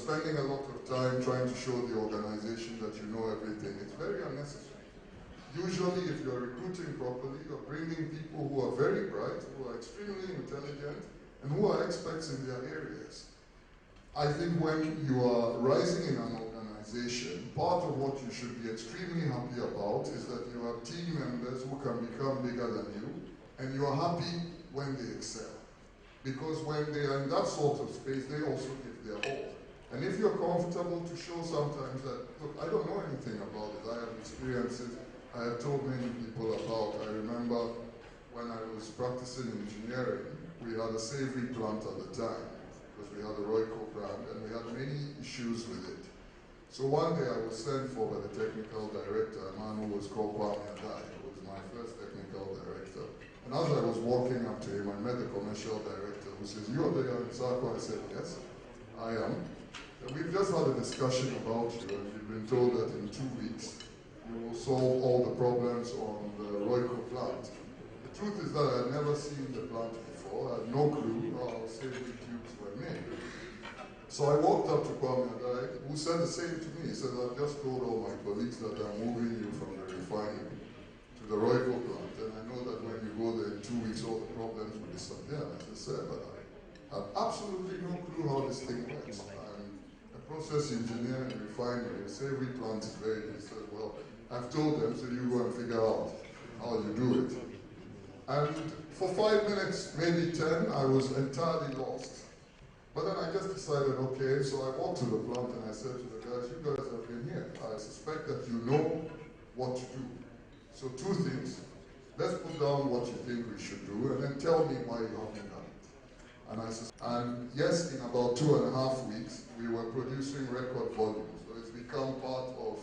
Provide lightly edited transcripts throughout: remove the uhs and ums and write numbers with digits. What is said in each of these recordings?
spending a lot of time trying to show the organization that you know everything, it's very unnecessary. Usually, if you're recruiting properly, you're bringing people who are very bright, who are extremely intelligent, and who are experts in their areas. I think when you are rising in an organization, part of what you should be extremely happy about is that you have team members who can become bigger than you, and you are happy when they excel. Because when they are in that sort of space, they also give their all. And if you're comfortable to show sometimes that, look, I don't know anything about it, I have experiences I have told many people about. I remember when I was practicing engineering, we had a savory plant at the time, because we had a Royco brand, and we had many issues with it. So one day I was sent for by the technical director, a man who was called Kwame Adai, who was my first technical director. And as I was walking up to him, I met the commercial director who says, "You're the Sako?" I said, "Yes, I am. And we've just had a discussion about you, and you've been told that in 2 weeks you will solve all the problems on the Royco plant." The truth is that I had never seen the plant before. I had no clue how savory cubes were made. So I walked up to Kwame Adai, who said the same to me. He said, "I've just told all my colleagues that I'm moving you from the refinery to the Royco plant, and I know that when you go there in 2 weeks, all the problems will disappear." I said, "Sir, but I have absolutely no clue how this thing works. I'm a process engineer in a refinery. A savory plant is very." He said, "Well, I've told them, so you go and figure out how you do it." And for 5 minutes, maybe 10, I was entirely lost. But then I just decided, okay, so I walked to the plant and I said to the guys, "You guys have been here. I suspect that you know what to do. So 2 things. Let's put down what you think we should do, and then tell me why you haven't done it." And yes, in about 2.5 weeks, we were producing record volumes. So it's become part of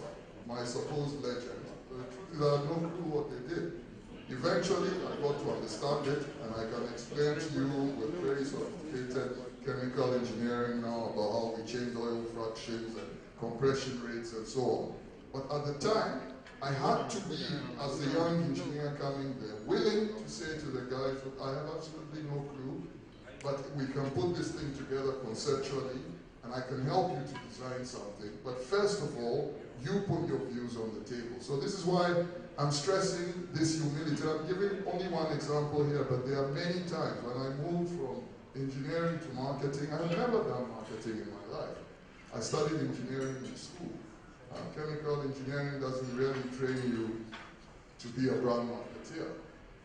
my supposed legend. But the truth is I had no clue what they did. Eventually, I got to understand it, and I can explain to you with very sophisticated chemical engineering now about how we change oil fractions and compression rates and so on. But at the time, I had to be, as a young engineer coming there, willing to say to the guys, "Look, I have absolutely no clue, but we can put this thing together conceptually, and I can help you to design something. But first of all, you put your views on the table." So this is why I'm stressing this humility. I'm giving only one example here, but there are many times when I moved from engineering to marketing. I have never done marketing in my life. I studied engineering in school. Chemical engineering doesn't really train you to be a brand marketeer.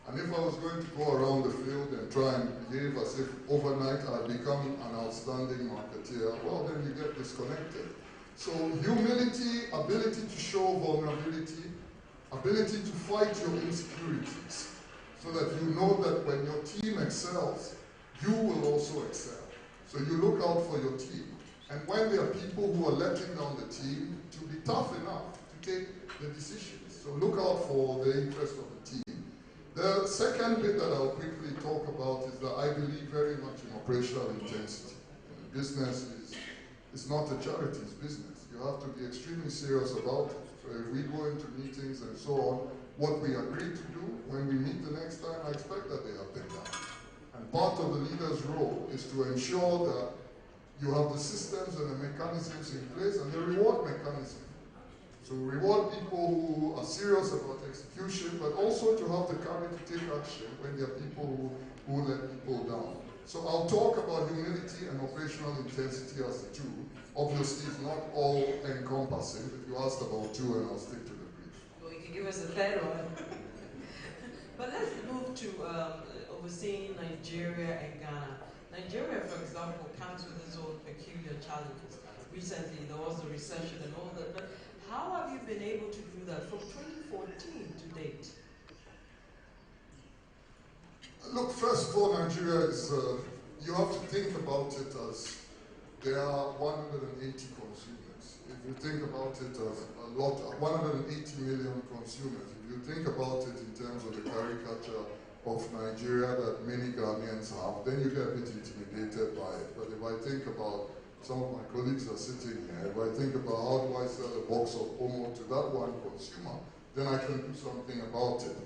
And if I was going to go around the field and try and behave as if overnight I had become an outstanding marketeer, well, then you get disconnected. So humility, ability to show vulnerability, ability to fight your insecurities, so that you know that when your team excels, you will also excel. So you look out for your team. And when there are people who are letting down the team, to be tough enough to take the decisions. So look out for the interest of the team. The second bit that I'll quickly talk about is that I believe very much in operational intensity. Business is not a charity, it's business. You have to be extremely serious about it. So if we go into meetings and so on, what we agreed to do, when we meet the next time, I expect that they have been done. And part of the leader's role is to ensure that you have the systems and the mechanisms in place, and the reward mechanism. So reward people who are serious about execution, but also to have the courage to take action when there are people who let people down. So I'll talk about humility and operational intensity as the two. Obviously, it's not all encompassing. If you asked about 2, and I'll stick to the brief. Well, you can give us a third one. But let's move to overseeing Nigeria and Ghana. Nigeria, for example, comes with its own peculiar challenges. Recently, there was a recession and all that. But how have you been able to do that from 2014 to date? Look, first of all, Nigeria is, you have to think about it as there are 180 consumers. If you think about it as a lot, 180 million consumers. If you think about it in terms of the caricature of Nigeria that many Ghanaians have, then you get a bit intimidated by it. But if I think about, some of my colleagues are sitting here, if I think about how do I sell a box of Omo to that one consumer, then I can do something about it.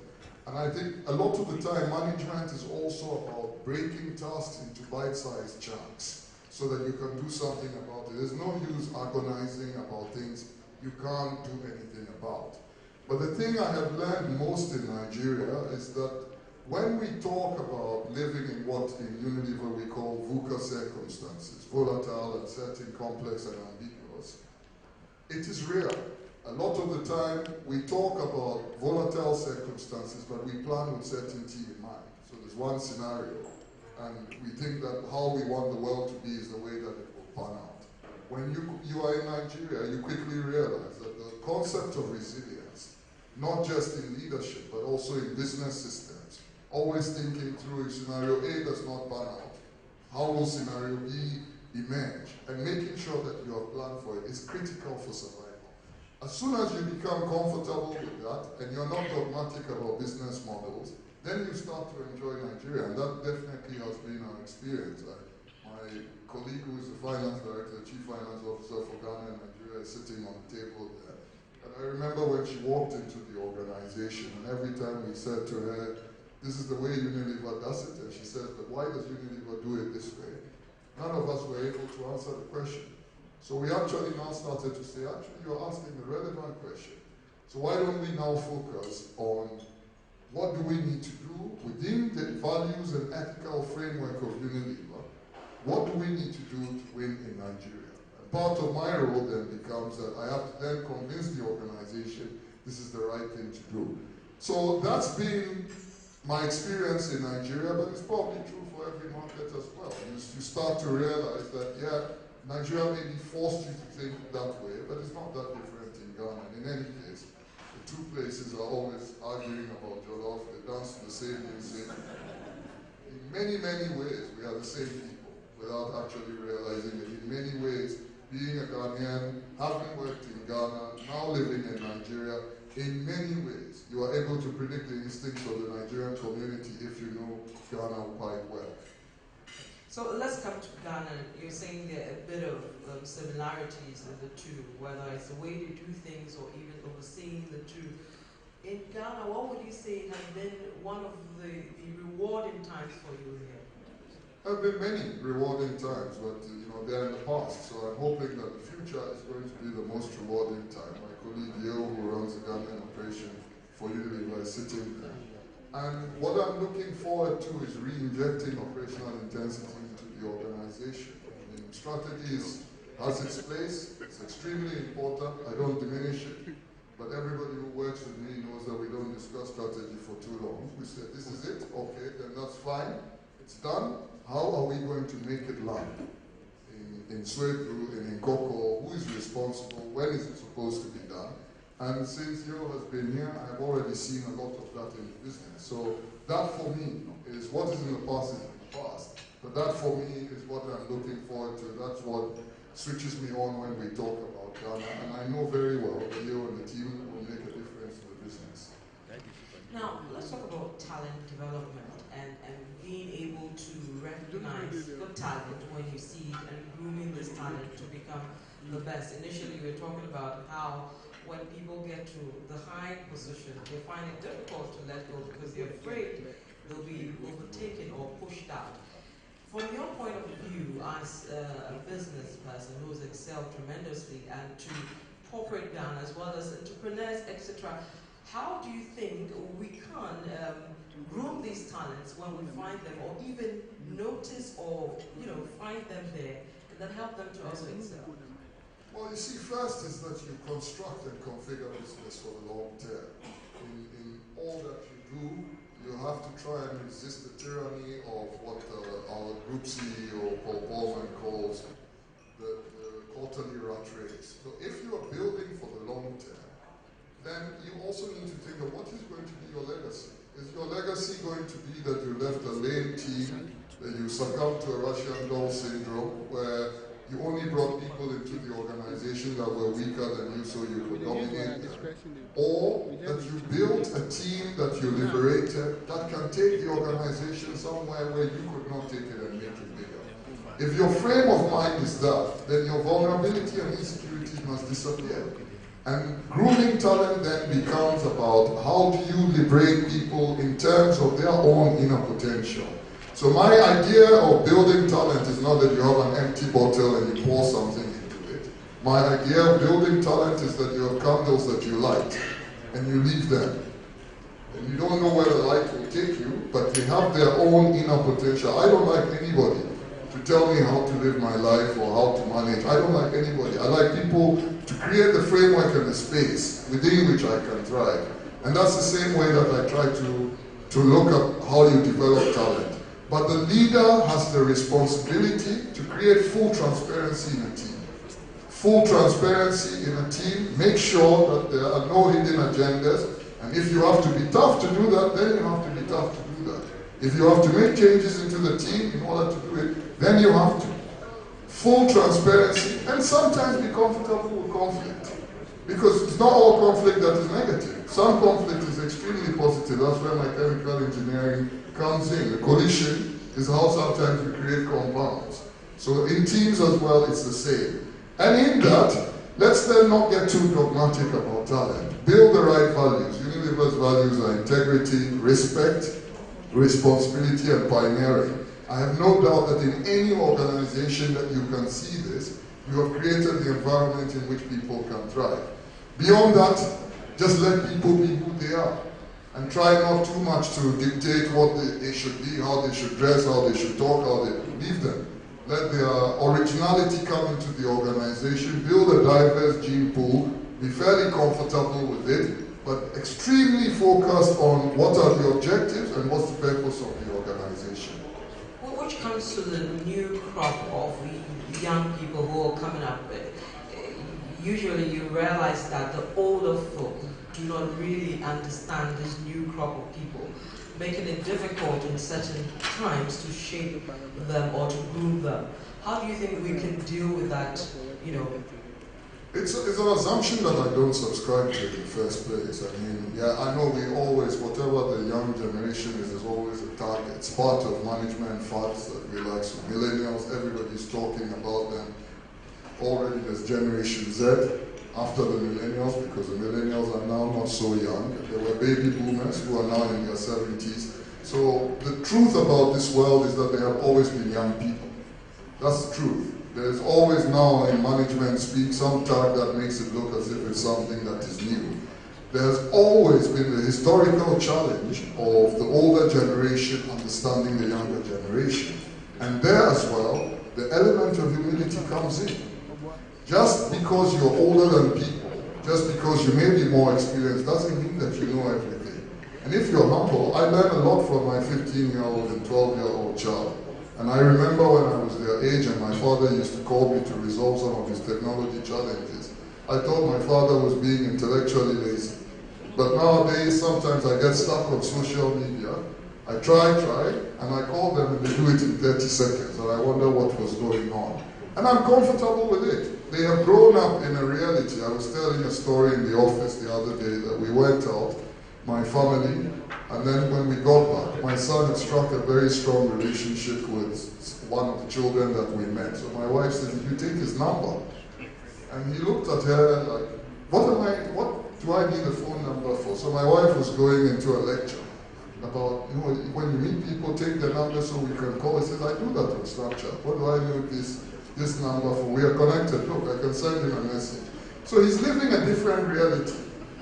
And I think a lot of the time, management is also about breaking tasks into bite-sized chunks. so that you can do something about it. There's no use agonizing about things you can't do anything about. But the thing I have learned most in Nigeria is that when we talk about living in what in Unilever we call VUCA circumstances, volatile, uncertain, complex, and ambiguous, it is rare. A lot of the time we talk about volatile circumstances, but we plan with certainty in mind. So there's one scenario, and we think that how we want the world to be is the way that it will pan out. When you are in Nigeria, you quickly realize that the concept of resilience, not just in leadership, but also in business systems, always thinking through if scenario A does not pan out, how will scenario B emerge? And making sure that you have planned for it is critical for survival. As soon as you become comfortable with that, and you're not dogmatic about business models, then you start to enjoy Nigeria, and that definitely has been our experience. My colleague who is the finance director, chief finance officer for Ghana and Nigeria is sitting on the table there. And I remember when she walked into the organization, and every time we said to her, this is the way Unilever does it, and she said, but why does Unilever do it this way? None of us were able to answer the question. So we actually now started to say, actually you're asking a relevant question. So why don't we now focus on what do we need to do within the values and ethical framework of Unilever? What do we need to do to win in Nigeria? And part of my role then becomes that I have to then convince the organization this is the right thing to do. So that's been my experience in Nigeria, but it's probably true for every market as well. You start to realize that, yeah, Nigeria maybe forced you to think that way, but it's not that different in Ghana. And in any case, the two places are always arguing about jollof, they dance to the same music. In many, many ways, we are the same people, without actually realizing it. In many ways, being a Ghanaian, having worked in Ghana, now living in Nigeria, in many ways, you are able to predict the instincts of the Nigerian community if you know Ghana quite well. So let's come to Ghana. You're saying there are a bit of similarities in the two, whether it's the way they do things or even overseeing the two. In Ghana, what would you say has been one of the rewarding times for you here? There have been many rewarding times, but they're in the past. So I'm hoping that the future is going to be the most rewarding time. My colleague Yo, who runs the Ghanaian operation for Unilever, is sitting there. And what I'm looking forward to is re-injecting operational intensity into the organization. I mean, strategy has its place. It's extremely important. I don't diminish it. But everybody who works with me knows that we don't discuss strategy for too long. We said, this is it, okay, then that's fine. It's done. How are we going to make it land? In Swetu, in Nkoko, who is responsible? When is it supposed to be done? And since Yo has been here, I've already seen a lot of that in the business. So that for me is what is in the past is in the past. But that for me is what I'm looking forward to. That's what switches me on when we talk about Ghana. And I know very well that Yo and the team will make a difference to the business. Now, let's talk about talent development and being able to recognize good talent when you see it and grooming this talent to become the best. Initially, we were talking about how when people get to the high position, they find it difficult to let go because they're afraid they'll be overtaken or pushed out. From your point of view as a business person who's excelled tremendously and to corporate Ghana as well as entrepreneurs, etc., how do you think we can groom these talents when we find them or even notice or find them there and then help them to also excel? Well, you see, first is that you construct and configure business for the long term. In all that you do, you have to try and resist the tyranny of what our group CEO, Paul Bowman, calls the quarterly rat race. So if you are building for the long term, then you also need to think of what is going to be your legacy. Is your legacy going to be that you left a lame team, that you succumbed to a Russian doll syndrome, where you only brought people into the organization that were weaker than you so you could dominate them? Or that you built a team that you liberated that can take the organization somewhere where you could not take it and make it bigger? If your frame of mind is that, then your vulnerability and insecurity must disappear. And grooming talent then becomes about how do you liberate people in terms of their own inner potential. So my idea of building talent is not that you have an empty bottle and you pour something into it. My idea of building talent is that you have candles that you light and you leave them. And you don't know where the light will take you, but they have their own inner potential. I don't like anybody to tell me how to live my life or how to manage. I don't like anybody. I like people to create the framework and the space within which I can thrive. And that's the same way that I try to look at how you develop talent. But the leader has the responsibility to create full transparency in a team. Full transparency in a team, make sure that there are no hidden agendas, and if you have to be tough to do that, then you have to be tough to do that. If you have to make changes into the team in order to do it, then you have to. Full transparency, and sometimes be comfortable with conflict. Because it's not all conflict that is negative. Some conflict is extremely positive. That's where my chemical engineering comes in. The collision is how sometimes we create compounds. So in teams as well, it's the same. And in that, let's then not get too dogmatic about talent. Build the right values. Unilever's values are integrity, respect, responsibility, and pioneering. I have no doubt that in any organization that you can see this, you have created the environment in which people can thrive. Beyond that, just let people be who they are. And try not too much to dictate what they should be, how they should dress, how they should talk, how they leave them. Let their originality come into the organization, build a diverse gene pool, be fairly comfortable with it, but extremely focused on what are the objectives and what's the purpose of the organization. Which comes to the new crop of young people who are coming up, usually you realize that the older folk do not really understand this new crop of people, making it difficult in certain times to shape them or to groom them. How do you think we can deal with that, It's an assumption that I don't subscribe to in the first place. I mean, yeah, I know we always, whatever the young generation is always a target. It's part of management fads that we like. So millennials, everybody's talking about them. Already there's Generation Z after the millennials, because the millennials are now not so young. There were baby boomers who are now in their 70s. So the truth about this world is that there have always been young people. That's the truth. There's always now in management speak some tag that makes it look as if it's something that is new. There's always been the historical challenge of the older generation understanding the younger generation. And there as well, the element of humility comes in. Just because you're older than people, just because you may be more experienced, doesn't mean that you know everything. And if you're humble, I learn a lot from my 15-year-old and 12-year-old child. And I remember when I was their age and my father used to call me to resolve some of his technology challenges. I thought my father was being intellectually lazy. But nowadays, sometimes I get stuck on social media. I try, and I call them and they do it in 30 seconds. And I wonder what was going on. And I'm comfortable with it. They have grown up in a reality. I was telling a story in the office the other day that we went out, my family, and then when we got back, my son had struck a very strong relationship with one of the children that we met. So my wife said, "Did you take his number?" And he looked at her like, what do I need a phone number for? So my wife was going into a lecture about, when you meet people, take their number so we can call. He says, "I do that on Snapchat. What do I need this number for? We are connected. Look, I can send him a message." So he's living a different reality.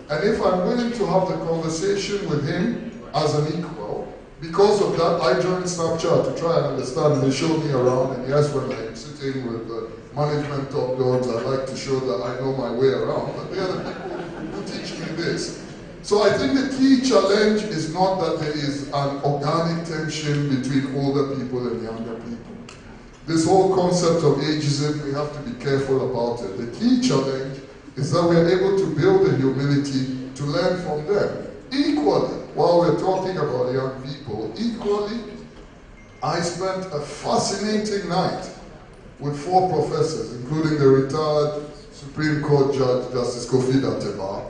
And if I'm willing to have the conversation with him as an equal, because of that, I joined Snapchat to try and understand. They show me around, and yes, when I'm sitting with the management top dogs, I like to show that I know my way around, but they are the people who teach me this. So I think the key challenge is not that there is an organic tension between older people and younger people. This whole concept of ageism, we have to be careful about it. The key challenge is that we are able to build the humility to learn from them. Equally, while we're talking about young people, equally, I spent a fascinating night with 4 professors, including the retired Supreme Court Judge, Justice Kofi Dateba.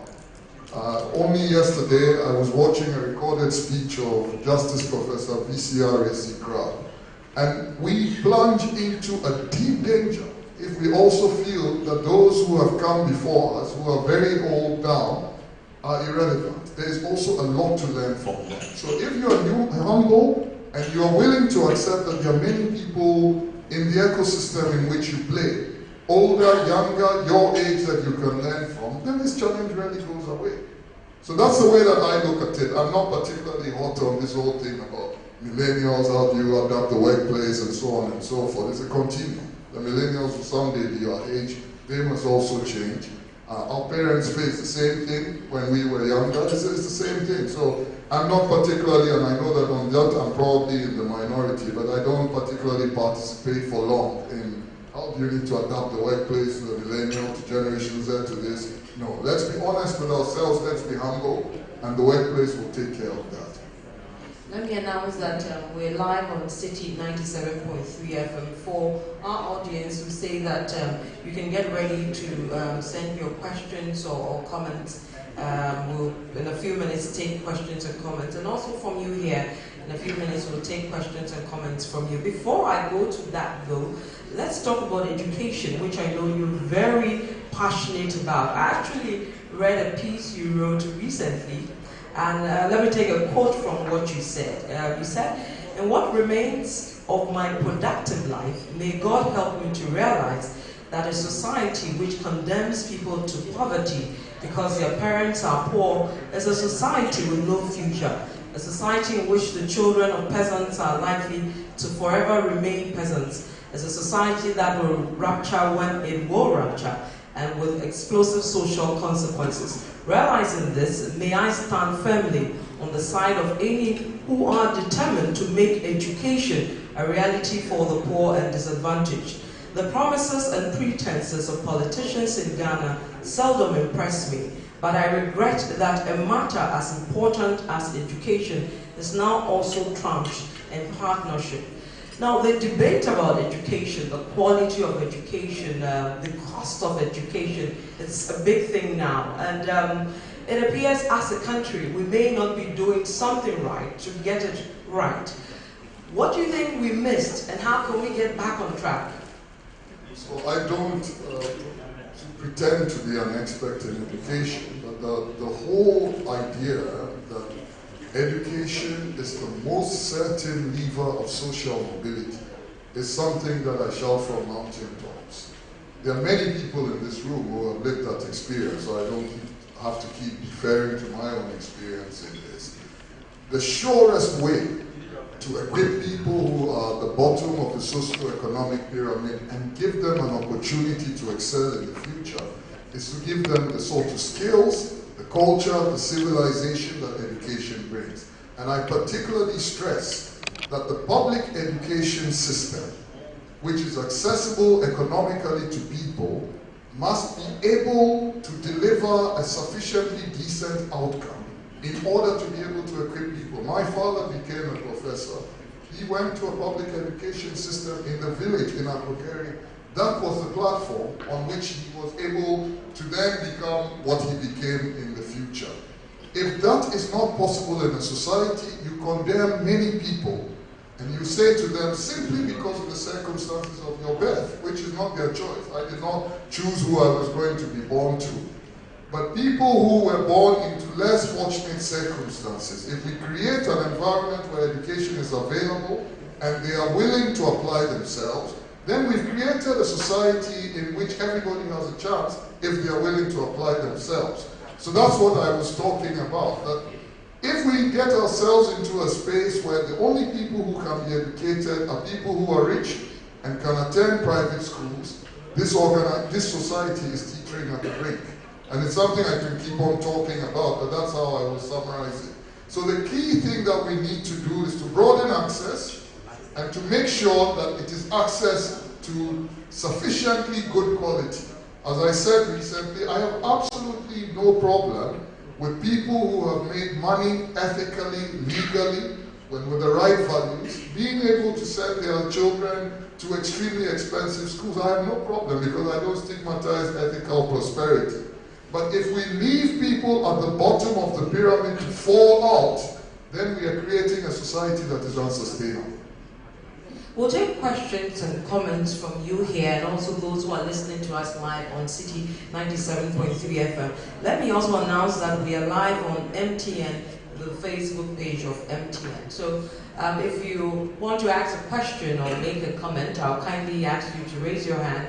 Only yesterday, I was watching a recorded speech of Justice Professor VCR Crab. And we plunge into a deep danger if we also feel that those who have come before us, who are very old now, are irrelevant. There is also a lot to learn from them. So if you are humble, and you are willing to accept that there are many people in the ecosystem in which you play, older, younger, your age, that you can learn from, then this challenge really goes away. So that's the way that I look at it. I'm not particularly hot on this whole thing about millennials, how do you adapt the workplace, and so on and so forth. It's a continuum. The millennials will someday be our age. They must also change. Our parents faced the same thing when we were younger. It's the same thing. So I'm not particularly, and I know that on that I'm probably in the minority, but I don't particularly participate for long in how do you need to adapt the workplace to the millennial, to Generation Z, to this. No, let's be honest with ourselves, let's be humble, and the workplace will take care of that. Let me announce that we're live on City 97.3 FM. For our audience who say that you can get ready to send your questions or comments. We'll, in a few minutes, take questions and comments. And also from you here, in a few minutes, we'll take questions and comments from you. Before I go to that, though, let's talk about education, which I know you're very passionate about. I actually read a piece you wrote recently. And let me take a quote from what you said. You said, "In what remains of my productive life, may God help me to realize that a society which condemns people to poverty because their parents are poor is a society with no future. A society in which the children of peasants are likely to forever remain peasants is a society that will rupture when it will rupture, and with explosive social consequences. Realizing this, may I stand firmly on the side of any who are determined to make education a reality for the poor and disadvantaged. The promises and pretenses of politicians in Ghana seldom impress me, but I regret that a matter as important as education is now also trumped in partnership." Now, the debate about education, the quality of education, the cost of education, it's a big thing now. And it appears as a country, we may not be doing something right to get it right. What do you think we missed, and how can we get back on track? So I don't pretend to be an expert in education, but the whole idea that education is the most certain lever of social mobility is something that I shout from mountain tops. There are many people in this room who have lived that experience, so I don't have to keep referring to my own experience in this. The surest way to equip people who are at the bottom of the socio-economic pyramid and give them an opportunity to excel in the future is to give them the sort of skills, the culture, the civilization that education brings. And I particularly stress that the public education system, which is accessible economically to people, must be able to deliver a sufficiently decent outcome in order to be able to equip people. My father became a professor. He went to a public education system in the village in Akokeri. That was the platform on which he was able to then become what he became in the future. If that is not possible in a society, you condemn many people and you say to them, simply because of the circumstances of your birth, which is not their choice. I did not choose who I was going to be born to. But people who were born into less fortunate circumstances, if we create an environment where education is available and they are willing to apply themselves, then we've created a society in which everybody has a chance if they are willing to apply themselves. So that's what I was talking about, that if we get ourselves into a space where the only people who can be educated are people who are rich and can attend private schools, this society is teetering at the brink. And it's something I can keep on talking about, but that's how I will summarize it. So the key thing that we need to do is to broaden access and to make sure that it is access to sufficiently good quality. As I said recently, I have absolutely no problem with people who have made money ethically, legally, with the right values, being able to send their children to extremely expensive schools. I have no problem because I don't stigmatize ethical prosperity. But if we leave people at the bottom of the pyramid to fall out, then we are creating a society that is unsustainable. We'll take questions and comments from you here and also those who are listening to us live on City 97.3 FM. Let me also announce that we are live on MTN the Facebook page of MTN. So if you want to ask a question or make a comment, I'll kindly ask you to raise your hand.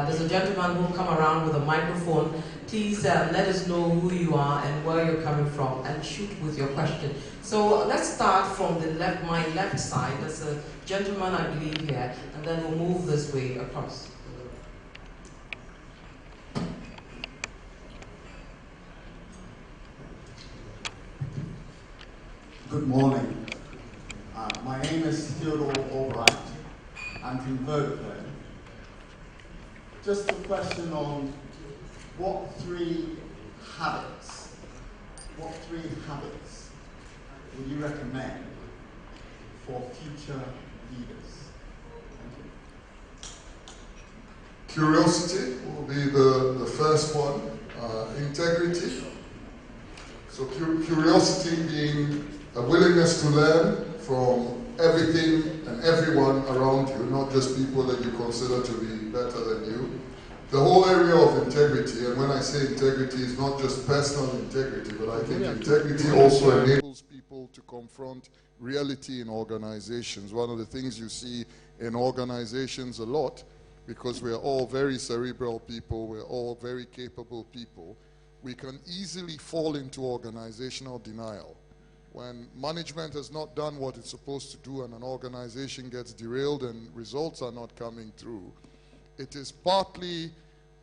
There's a gentleman who will come around with a microphone. Please let us know who you are and where you're coming from and shoot with your question. So let's start from the left, my left side. There's a gentleman, I believe, here, and then we'll move this way across. Good morning. My name is Theodore Albright. I'm from Vodafone. Just a question on what three habits would you recommend for future leaders? Thank you. Curiosity will be the first one. Integrity. So curiosity being a willingness to learn from everything and everyone around you, not just people that you consider to be better than you. The whole area of integrity, and when I say integrity, is not just personal integrity, but I think integrity also enables people to confront reality in organizations. One of the things you see in organizations a lot, because we're all very cerebral people, we're all very capable people, we can easily fall into organizational denial. When management has not done what it's supposed to do and an organization gets derailed and results are not coming through, it is partly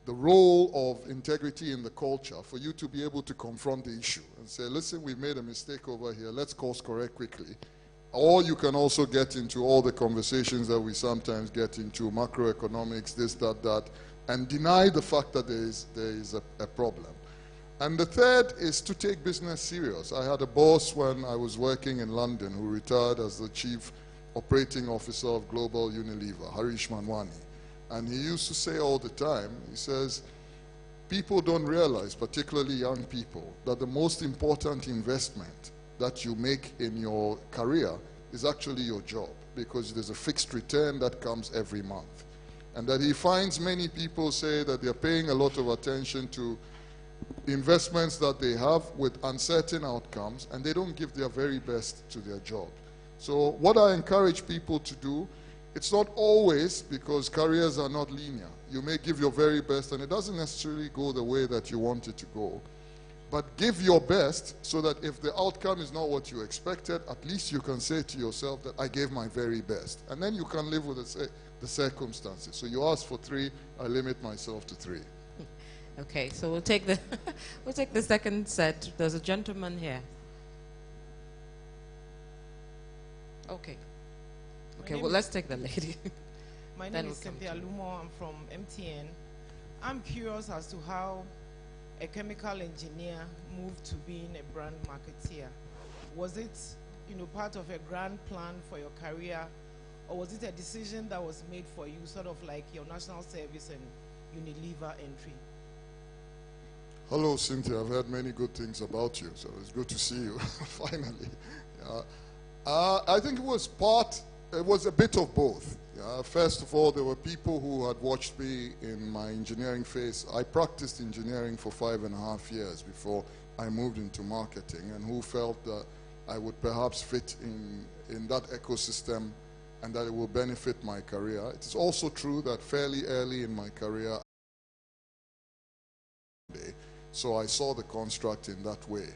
the role of integrity in the culture for you to be able to confront the issue and say, listen, we've made a mistake over here, let's course correct quickly. Or you can also get into all the conversations that we sometimes get into, macroeconomics, this, that, and deny the fact that there is a problem. And the third is to take business serious. I had a boss when I was working in London who retired as the chief operating officer of Global Unilever, Harish Manwani. And he used to say all the time, he says, people don't realize, particularly young people, that the most important investment that you make in your career is actually your job, because there's a fixed return that comes every month. And that he finds many people say that they're paying a lot of attention to investments that they have with uncertain outcomes, and they don't give their very best to their job. So what I encourage people to do, it's not always, because careers are not linear. You may give your very best and it doesn't necessarily go the way that you want it to go. But give your best so that if the outcome is not what you expected, at least you can say to yourself that I gave my very best. And then you can live with the circumstances. So you ask for 3, I limit myself to 3. Okay, so we'll take the we'll take the second set. There's a gentleman here. Okay. Okay, well, let's take the lady. My name is Cynthia Lumo. I'm from MTN. I'm curious as to how a chemical engineer moved to being a brand marketeer. Was it, part of a grand plan for your career, or was it a decision that was made for you, sort of like your national service and Unilever entry? Hello, Cynthia. I've heard many good things about you, so it's good to see you, finally. I think it was a bit of both. First of all, there were people who had watched me in my engineering phase. I practiced engineering for 5.5 years before I moved into marketing, and who felt that I would perhaps fit in that ecosystem and that it will benefit my career. It is also true that fairly early in my career, so I saw the construct in that way.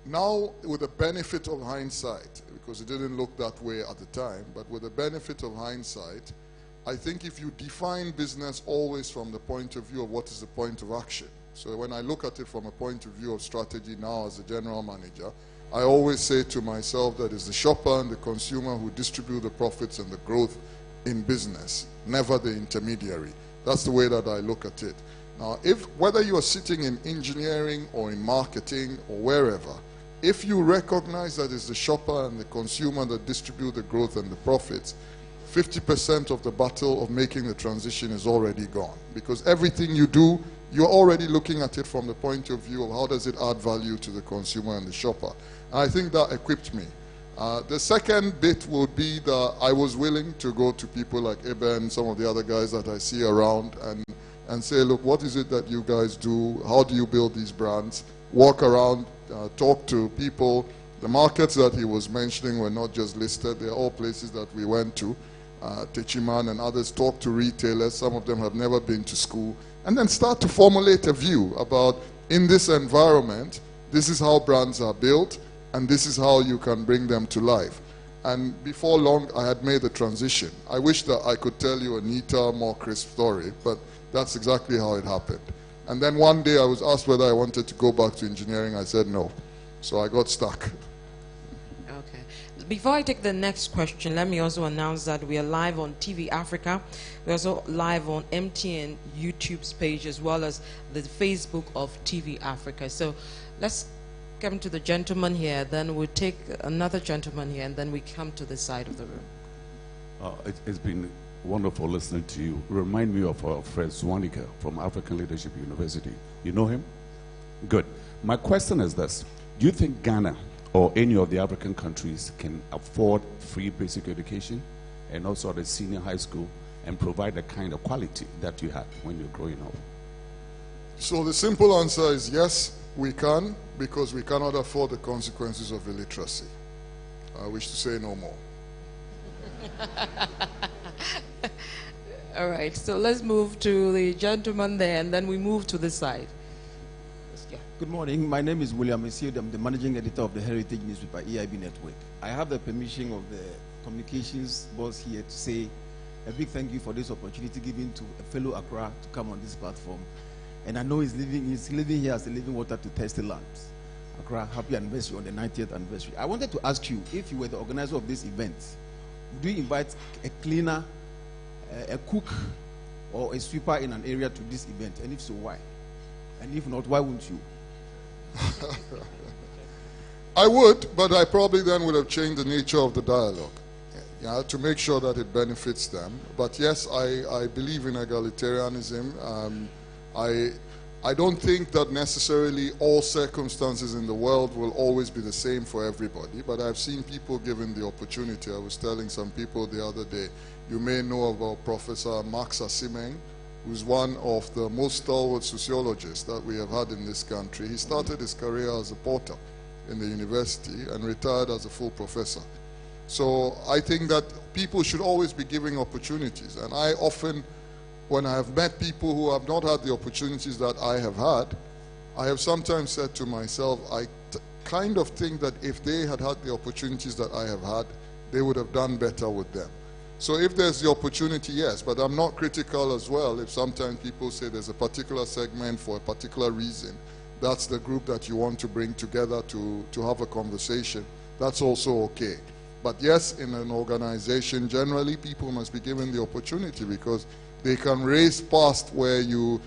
Now, with the benefit of hindsight, because it didn't look that way at the time, but with the benefit of hindsight, I think if you define business always from the point of view of what is the point of action. So when I look at it from a point of view of strategy now as a general manager, I always say to myself that it's the shopper and the consumer who distribute the profits and the growth in business, never the intermediary. That's the way that I look at it. Now, whether you are sitting in engineering or in marketing or wherever, if you recognize that it's the shopper and the consumer that distribute the growth and the profits, 50% of the battle of making the transition is already gone. Because everything you do, you're already looking at it from the point of view of how does it add value to the consumer and the shopper. And I think that equipped me. The second bit would be that I was willing to go to people like Ibe and some of the other guys that I see around and say, look, what is it that you guys do? How do you build these brands? Walk around, talk to people The markets that he was mentioning were not just listed. They're all places that we went to. Techiman and others talk to retailers. Some of them have never been to school. And then start to formulate a view about, in this environment, this is how brands are built, and this is how you can bring them to life. And before long, I had made the transition. I wish that I could tell you a neater, more crisp story, but that's exactly how it happened. And then one day I was asked whether I wanted to go back to engineering. I said no. So I got stuck. Okay. Before I take the next question, let me also announce that we are live on TV Africa. We're also live on MTN YouTube's page, as well as the Facebook of TV Africa. So let's come to the gentleman here, then we'll take another gentleman here, and then we come to the side of the room. It's been wonderful listening to you. Remind me of our friend Swanika from African Leadership University. You know him? Good. My question is this. Do you think Ghana or any of the African countries can afford free basic education and also at a senior high school and provide the kind of quality that you had when you're growing up? So the simple answer is yes, we can, because we cannot afford the consequences of illiteracy. I wish to say no more. All right, so let's move to the gentleman there, and then we move to this side. Good morning. My name is William Esiod. I'm the managing editor of the Heritage newspaper, EIB Network. I have the permission of the communications boss here to say a big thank you for this opportunity given to a fellow Accra to come on this platform. And I know he's living here as a living water to thirsty lands. Accra, happy anniversary on the 90th anniversary. I wanted to ask you, if you were the organizer of this event, would you invite a cleaner, a cook, or a sweeper in an area to this event? And if so, why? And if not, why wouldn't you? I would, but I probably then would have changed the nature of the dialogue, to make sure that it benefits them. But yes, I believe in egalitarianism. I don't think that necessarily all circumstances in the world will always be the same for everybody, but I've seen people given the opportunity. I was telling some people the other day, you may know about Professor Max Asimeng, who's one of the most stalwart sociologists that we have had in this country. He started his career as a porter in the university and retired as a full professor. So I think that people should always be giving opportunities. And I often, when I have met people who have not had the opportunities that I have had, I have sometimes said to myself, I kind of think that if they had had the opportunities that I have had, they would have done better with them. So if there's the opportunity, yes, but I'm not critical as well if sometimes people say there's a particular segment for a particular reason. That's the group that you want to bring together to have a conversation. That's also okay. But yes, in an organization, generally people must be given the opportunity because they can raise past where you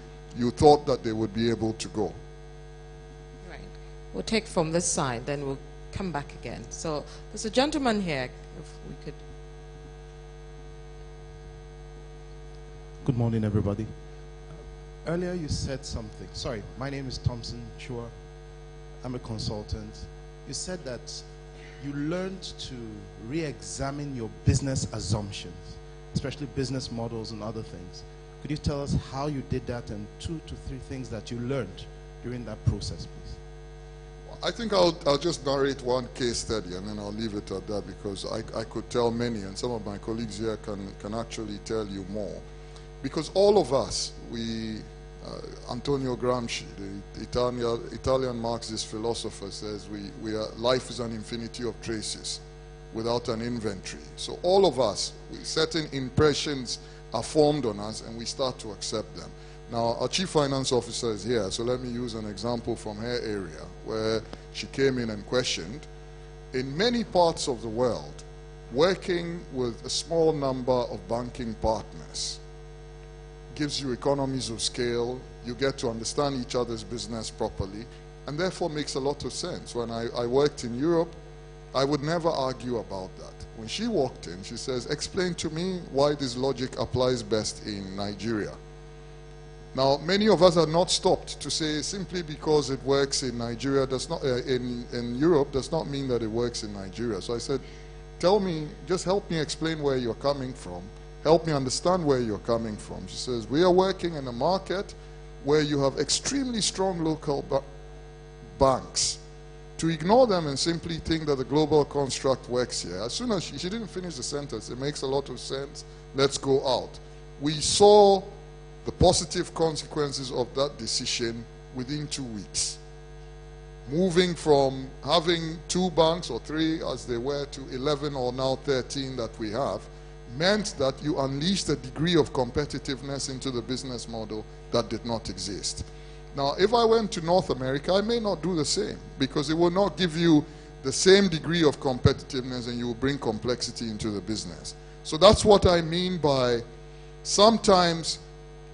thought that they would be able to go. Right. We'll take from this side, then we'll come back again. So there's a gentleman here, if we could. Good morning, everybody. Earlier you said something. Sorry, my name is Thompson Chua. I'm a consultant. You said that you learned to re-examine your business assumptions, especially business models and other things. Could you tell us how you did that and 2 to 3 things that you learned during that process, please? I think I'll just narrate one case study and then I'll leave it at that because I could tell many and some of my colleagues here can actually tell you more. Because all of us, Antonio Gramsci, the Italian Marxist philosopher, says life is an infinity of traces without an inventory. So all of us, certain impressions are formed on us and we start to accept them. Now, our chief finance officer is here, so let me use an example from her area where she came in and questioned. In many parts of the world, working with a small number of banking partners gives you economies of scale, you get to understand each other's business properly, and therefore makes a lot of sense. When I worked in Europe, I would never argue about that. When she walked in, she says, explain to me why this logic applies best in Nigeria. Now, many of us are not stopped to say simply because it works in Nigeria, in Europe, does not mean that it works in Nigeria. So I said, tell me, just help me explain where you're coming from. Help me understand where you're coming from. She says, we are working in a market where you have extremely strong local banks to ignore them and simply think that the global construct works here. As soon as she didn't finish the sentence, it makes a lot of sense, let's go out. We saw the positive consequences of that decision within 2 weeks. Moving from having 2 banks or 3 as they were to 11 or now 13 that we have meant that you unleashed a degree of competitiveness into the business model that did not exist. Now, if I went to North America, I may not do the same because it will not give you the same degree of competitiveness and you will bring complexity into the business. So that's what I mean by sometimes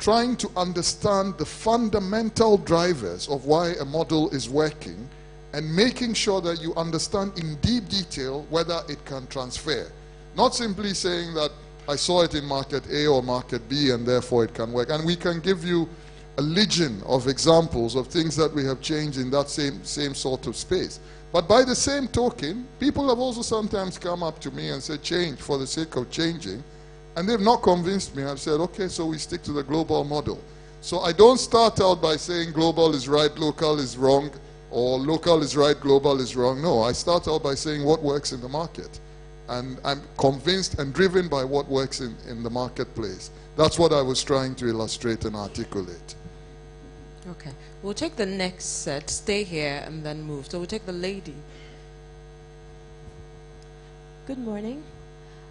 trying to understand the fundamental drivers of why a model is working and making sure that you understand in deep detail whether it can transfer. Not simply saying that I saw it in market A or market B and therefore it can work. And we can give you a legion of examples of things that we have changed in that same sort of space. But by the same token, people have also sometimes come up to me and said change for the sake of changing. And they've not convinced me. I've said, okay, so we stick to the global model. So I don't start out by saying global is right, local is wrong, or local is right, global is wrong. No, I start out by saying what works in the market. And I'm convinced and driven by what works in the marketplace. That's what I was trying to illustrate and articulate. Okay. We'll take the next set. Stay here and then move. So we'll take the lady. Good morning.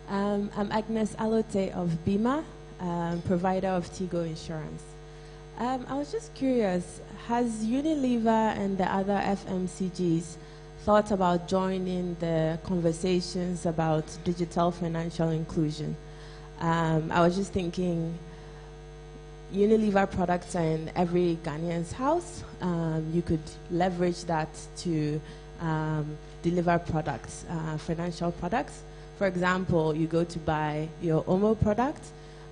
I'm Agnes Alote of Bima, provider of Tigo Insurance. I was just curious, has Unilever and the other FMCGs thought about joining the conversations about digital financial inclusion? I was just thinking, Unilever products are in every Ghanaian's house. You could leverage that to deliver products, financial products. For example, you go to buy your Omo product,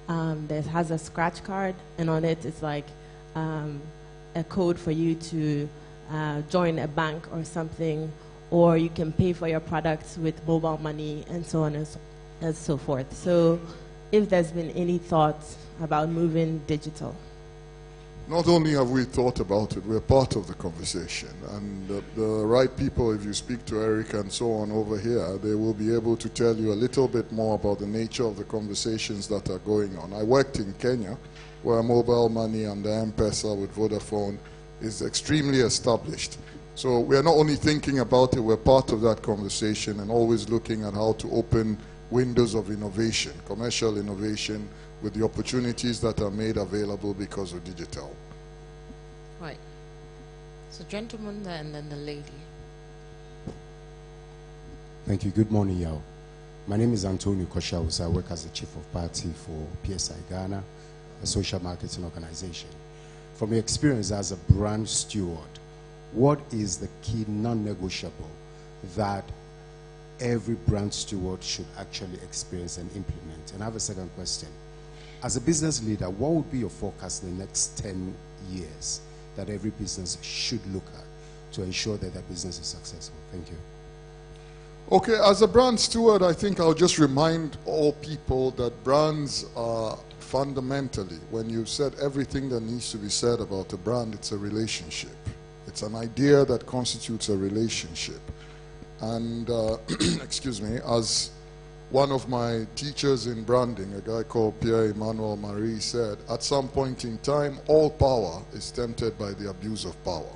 that has a scratch card, and on it it's like a code for you to join a bank or something, or you can pay for your products with mobile money and so on and so forth. So if there's been any thoughts about moving digital. Not only have we thought about it, we're part of the conversation. And the right people, if you speak to Eric and so on over here, they will be able to tell you a little bit more about the nature of the conversations that are going on. I worked in Kenya, where mobile money and the M-Pesa with Vodafone is extremely established. So we are not only thinking about it, we're part of that conversation and always looking at how to open windows of innovation, commercial innovation, with the opportunities that are made available because of digital. Right. So gentleman there and then the lady. Thank you. Good morning, y'all. My name is Antonio Koshaus. I work as the Chief of Party for PSI Ghana, a social marketing organization. From your experience as a brand steward, what is the key non-negotiable that every brand steward should actually experience and implement? And I have a second question. As a business leader, what would be your forecast in the next 10 years that every business should look at to ensure that their business is successful? Thank you. Okay, as a brand steward, I think I'll just remind all people that brands are fundamentally, when you've said everything that needs to be said about a brand, it's a relationship. It's an idea that constitutes a relationship. And, excuse me, as one of my teachers in branding, a guy called Pierre-Emmanuel Marie, said, at some point in time, all power is tempted by the abuse of power.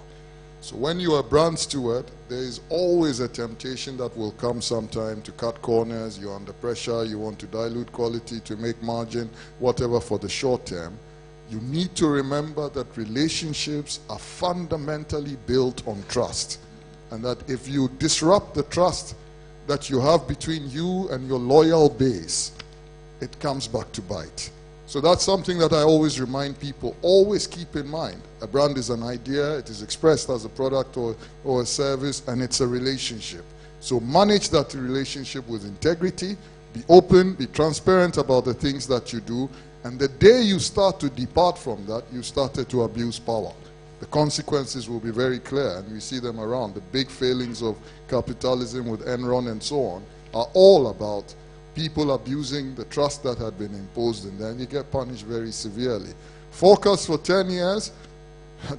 So when you are a brand steward, there is always a temptation that will come sometime to cut corners. You're under pressure, you want to dilute quality to make margin, whatever for the short term. You need to remember that relationships are fundamentally built on trust. And that if you disrupt the trust that you have between you and your loyal base, it comes back to bite. So that's something that I always remind people, always keep in mind. A brand is an idea, it is expressed as a product or a service, and it's a relationship. So manage that relationship with integrity, be open, be transparent about the things that you do, and the day you start to depart from that, you started to abuse power. The consequences will be very clear, and we see them around. The big failings of capitalism with Enron and so on are all about people abusing the trust that had been imposed in them. You get punished very severely. Focus for 10 years.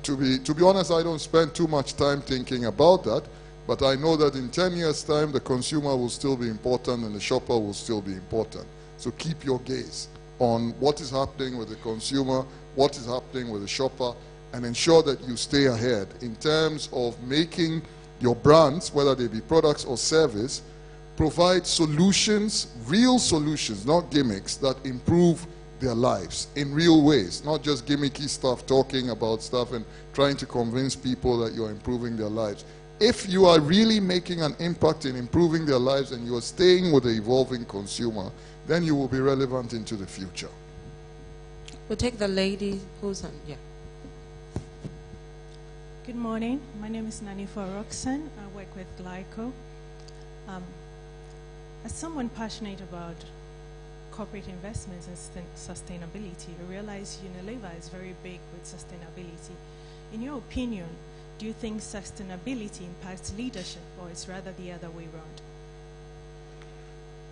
To be honest, I don't spend too much time thinking about that, But I know that in 10 years' time, the consumer will still be important and the shopper will still be important. So keep your gaze on what is happening with the consumer, what is happening with the shopper, and ensure that you stay ahead in terms of making your brands, whether they be products or service, provide solutions, real solutions, not gimmicks, that improve their lives in real ways, not just gimmicky stuff, talking about stuff and trying to convince people that you're improving their lives. If you are really making an impact in improving their lives and you are staying with the evolving consumer, then you will be relevant into the future. We'll take the lady who's on, yeah. Good morning. My name is Nanifa Roxanne. I work with Glyco. As someone passionate about corporate investments and sustainability, I realize Unilever is very big with sustainability. In your opinion, do you think sustainability impacts leadership, or it's rather the other way around?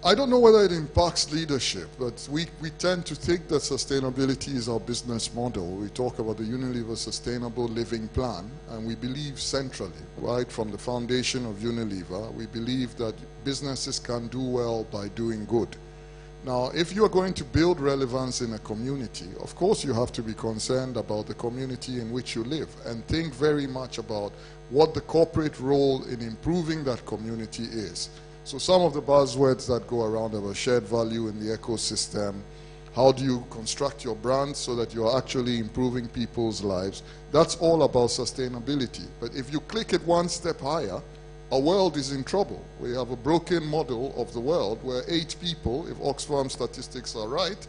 I don't know whether it impacts leadership, but we tend to think that sustainability is our business model. We talk about the Unilever Sustainable Living Plan, and we believe centrally, right from the foundation of Unilever, we believe that businesses can do well by doing good. Now, if you are going to build relevance in a community, of course you have to be concerned about the community in which you live and think very much about what the corporate role in improving that community is. So some of the buzzwords that go around about shared value in the ecosystem, how do you construct your brand so that you're actually improving people's lives, that's all about sustainability. But if you click it one step higher, our world is in trouble. We have a broken model of the world where 8 people, if Oxfam statistics are right,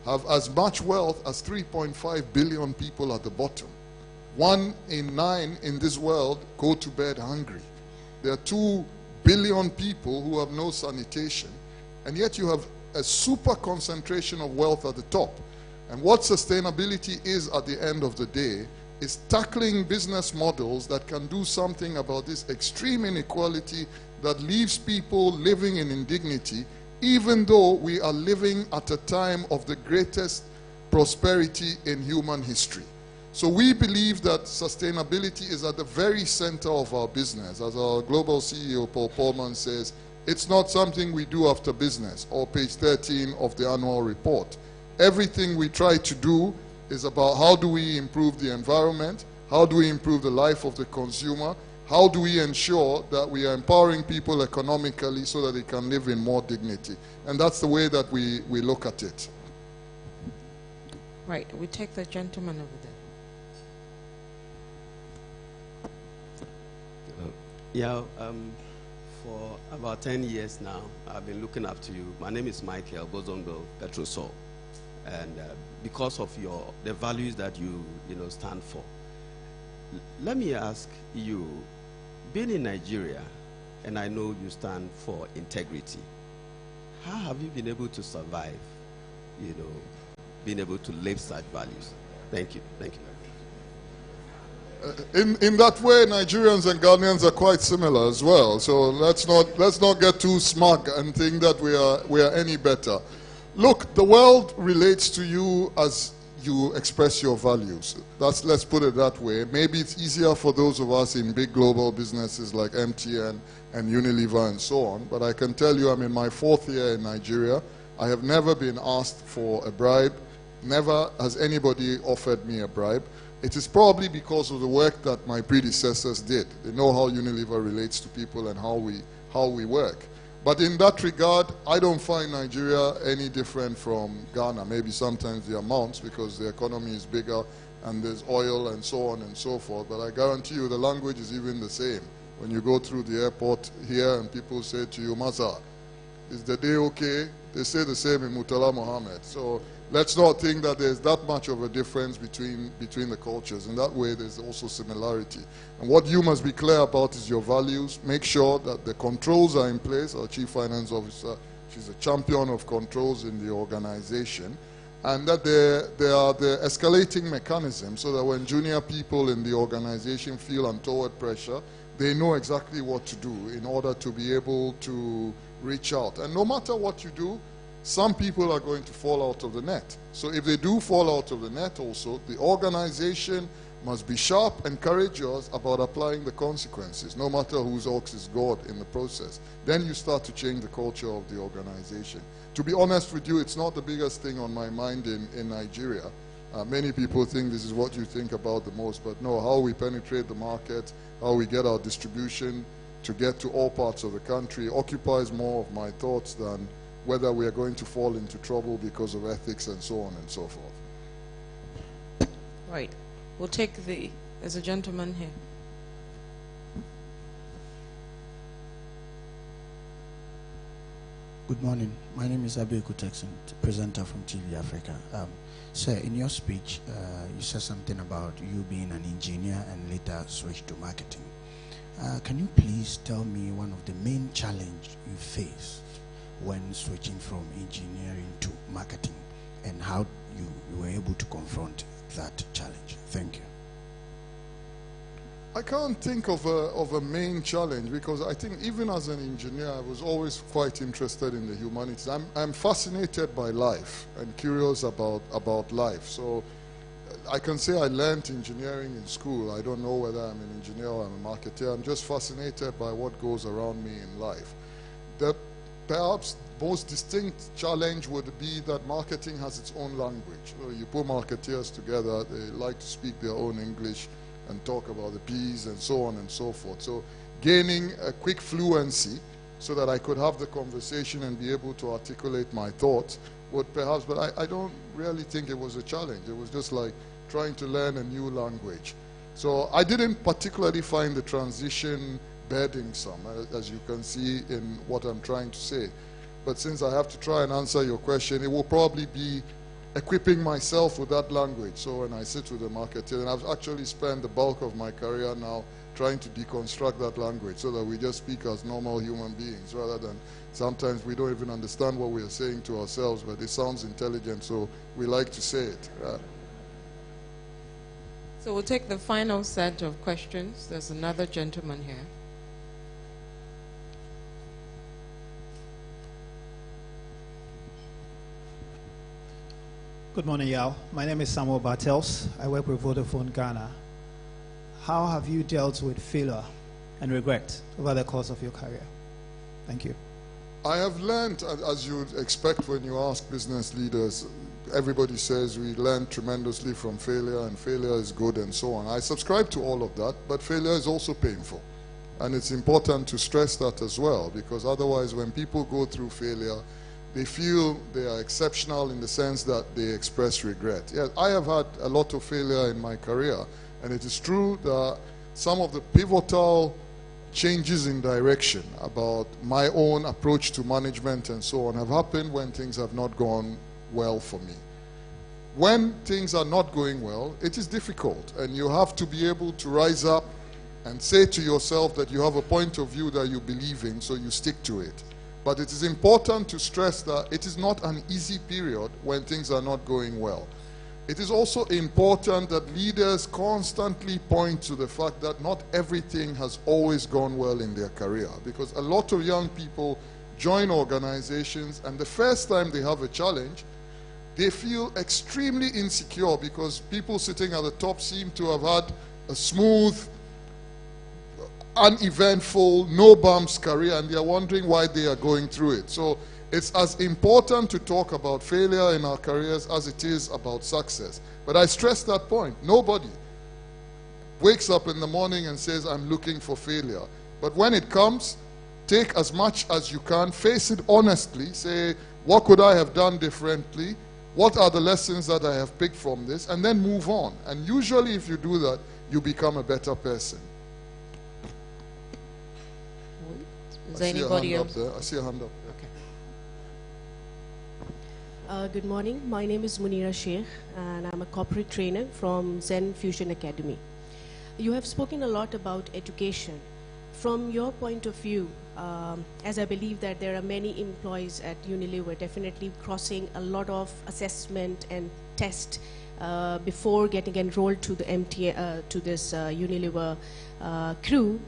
have as much wealth as 3.5 billion people at the bottom. 1 in 9 in this world go to bed hungry. There are 2 billion people who have no sanitation, and yet you have a super concentration of wealth at the top. And what sustainability is at the end of the day is tackling business models that can do something about this extreme inequality that leaves people living in indignity, even though we are living at a time of the greatest prosperity in human history. So we believe that sustainability is at the very center of our business. As our global CEO, Paul Polman, says, it's not something we do after business, or page 13 of the annual report. Everything we try to do is about how do we improve the environment, how do we improve the life of the consumer, how do we ensure that we are empowering people economically so that they can live in more dignity. And that's the way that we look at it. Right, we take the gentleman over there. For about 10 years now, I've been looking up to you. My name is Michael Bozondo Petrosol, and because of the values that you stand for, let me ask you, being in Nigeria, and I know you stand for integrity, how have you been able to survive, being able to live such values? Thank you. Thank you. In that way, Nigerians and Ghanaians are quite similar as well. So let's not get too smug and think that we are any better. Look, the world relates to you as you express your values. Let's put it that way. Maybe it's easier for those of us in big global businesses like MTN and Unilever and so on. But I can tell you, I'm in my 4th year in Nigeria. I have never been asked for a bribe. Never has anybody offered me a bribe. It is probably because of the work that my predecessors did. They know how Unilever relates to people and how we work. But in that regard, I don't find Nigeria any different from Ghana. Maybe sometimes the amounts, because the economy is bigger and there's oil and so on and so forth. But I guarantee you the language is even the same. When you go through the airport here and people say to you, Maza, is the day okay? They say the same in Murtala Mohammed. So let's not think that there's that much of a difference between the cultures. In that way, there's also similarity. And what you must be clear about is your values. Make sure that the controls are in place. Our Chief Finance Officer, she's a champion of controls in the organization. And that there are the escalating mechanisms so that when junior people in the organization feel untoward pressure, they know exactly what to do in order to be able to reach out. And no matter what you do, some people are going to fall out of the net. So if they do fall out of the net also, the organization must be sharp and courageous about applying the consequences, no matter whose ox is God in the process. Then you start to change the culture of the organization. To be honest with you, it's not the biggest thing on my mind in Nigeria. Many people think this is what you think about the most, but no, how we penetrate the market, how we get our distribution to get to all parts of the country occupies more of my thoughts than whether we are going to fall into trouble because of ethics and so on and so forth. Right. We'll take there's a gentleman here. Good morning. My name is Abe Kutekson, presenter from TV Africa. Sir, in your speech, you said something about you being an engineer and later switched to marketing. Can you please tell me one of the main challenges you faced when switching from engineering to marketing and how you were able to confront that challenge? Thank you. I can't think of a main challenge, because I think even as an engineer, I was always quite interested in the humanities. I'm fascinated by life and curious about life. So I can say I learned engineering in school. I don't know whether I'm an engineer or I'm a marketer. I'm just fascinated by what goes around me in life. The perhaps most distinct challenge would be that marketing has its own language. So you put marketeers together, they like to speak their own English and talk about the P's and so on and so forth. So gaining a quick fluency so that I could have the conversation and be able to articulate my thoughts would perhaps, but I don't really think it was a challenge. It was just like trying to learn a new language. So I didn't particularly find the transition burdensome, as you can see in what I'm trying to say. But since I have to try and answer your question, it will probably be equipping myself with that language. So when I sit with a marketer, and I've actually spent the bulk of my career now trying to deconstruct that language so that we just speak as normal human beings, rather than sometimes we don't even understand what we are saying to ourselves, but it sounds intelligent, so we like to say it. So we'll take the final set of questions. There's another gentleman here. Good morning, Yao. My name is Samuel Bartels. I work with Vodafone Ghana. How have you dealt with failure and regret over the course of your career? Thank you. I have learned, as you'd expect when you ask business leaders, everybody says we learn tremendously from failure and failure is good and so on. I subscribe to all of that, but failure is also painful. And it's important to stress that as well, because otherwise when people go through failure, they feel they are exceptional in the sense that they express regret. Yes, I have had a lot of failure in my career, and it is true that some of the pivotal changes in direction about my own approach to management and so on have happened when things have not gone well for me. When things are not going well, it is difficult, and you have to be able to rise up and say to yourself that you have a point of view that you believe in, so you stick to it. But it is important to stress that it is not an easy period when things are not going well. It is also important that leaders constantly point to the fact that not everything has always gone well in their career, because a lot of young people join organizations, and the first time they have a challenge, they feel extremely insecure because people sitting at the top seem to have had a smooth, uneventful, no bumps career, and they are wondering why they are going through it. So it's as important to talk about failure in our careers as it is about success. But I stress that point. Nobody wakes up in the morning and says, I'm looking for failure. But when it comes, take as much as you can, face it honestly, say, what could I have done differently? What are the lessons that I have picked from this? And then move on. And usually if you do that, you become a better person. Is there anybody else? I see a hand up. Okay. Good morning. My name is Munira Sheikh, and I'm a corporate trainer from Zen Fusion Academy. You have spoken a lot about education. From your point of view, as I believe that there are many employees at Unilever definitely crossing a lot of assessment and test before getting enrolled to the MTN, to this Unilever crew.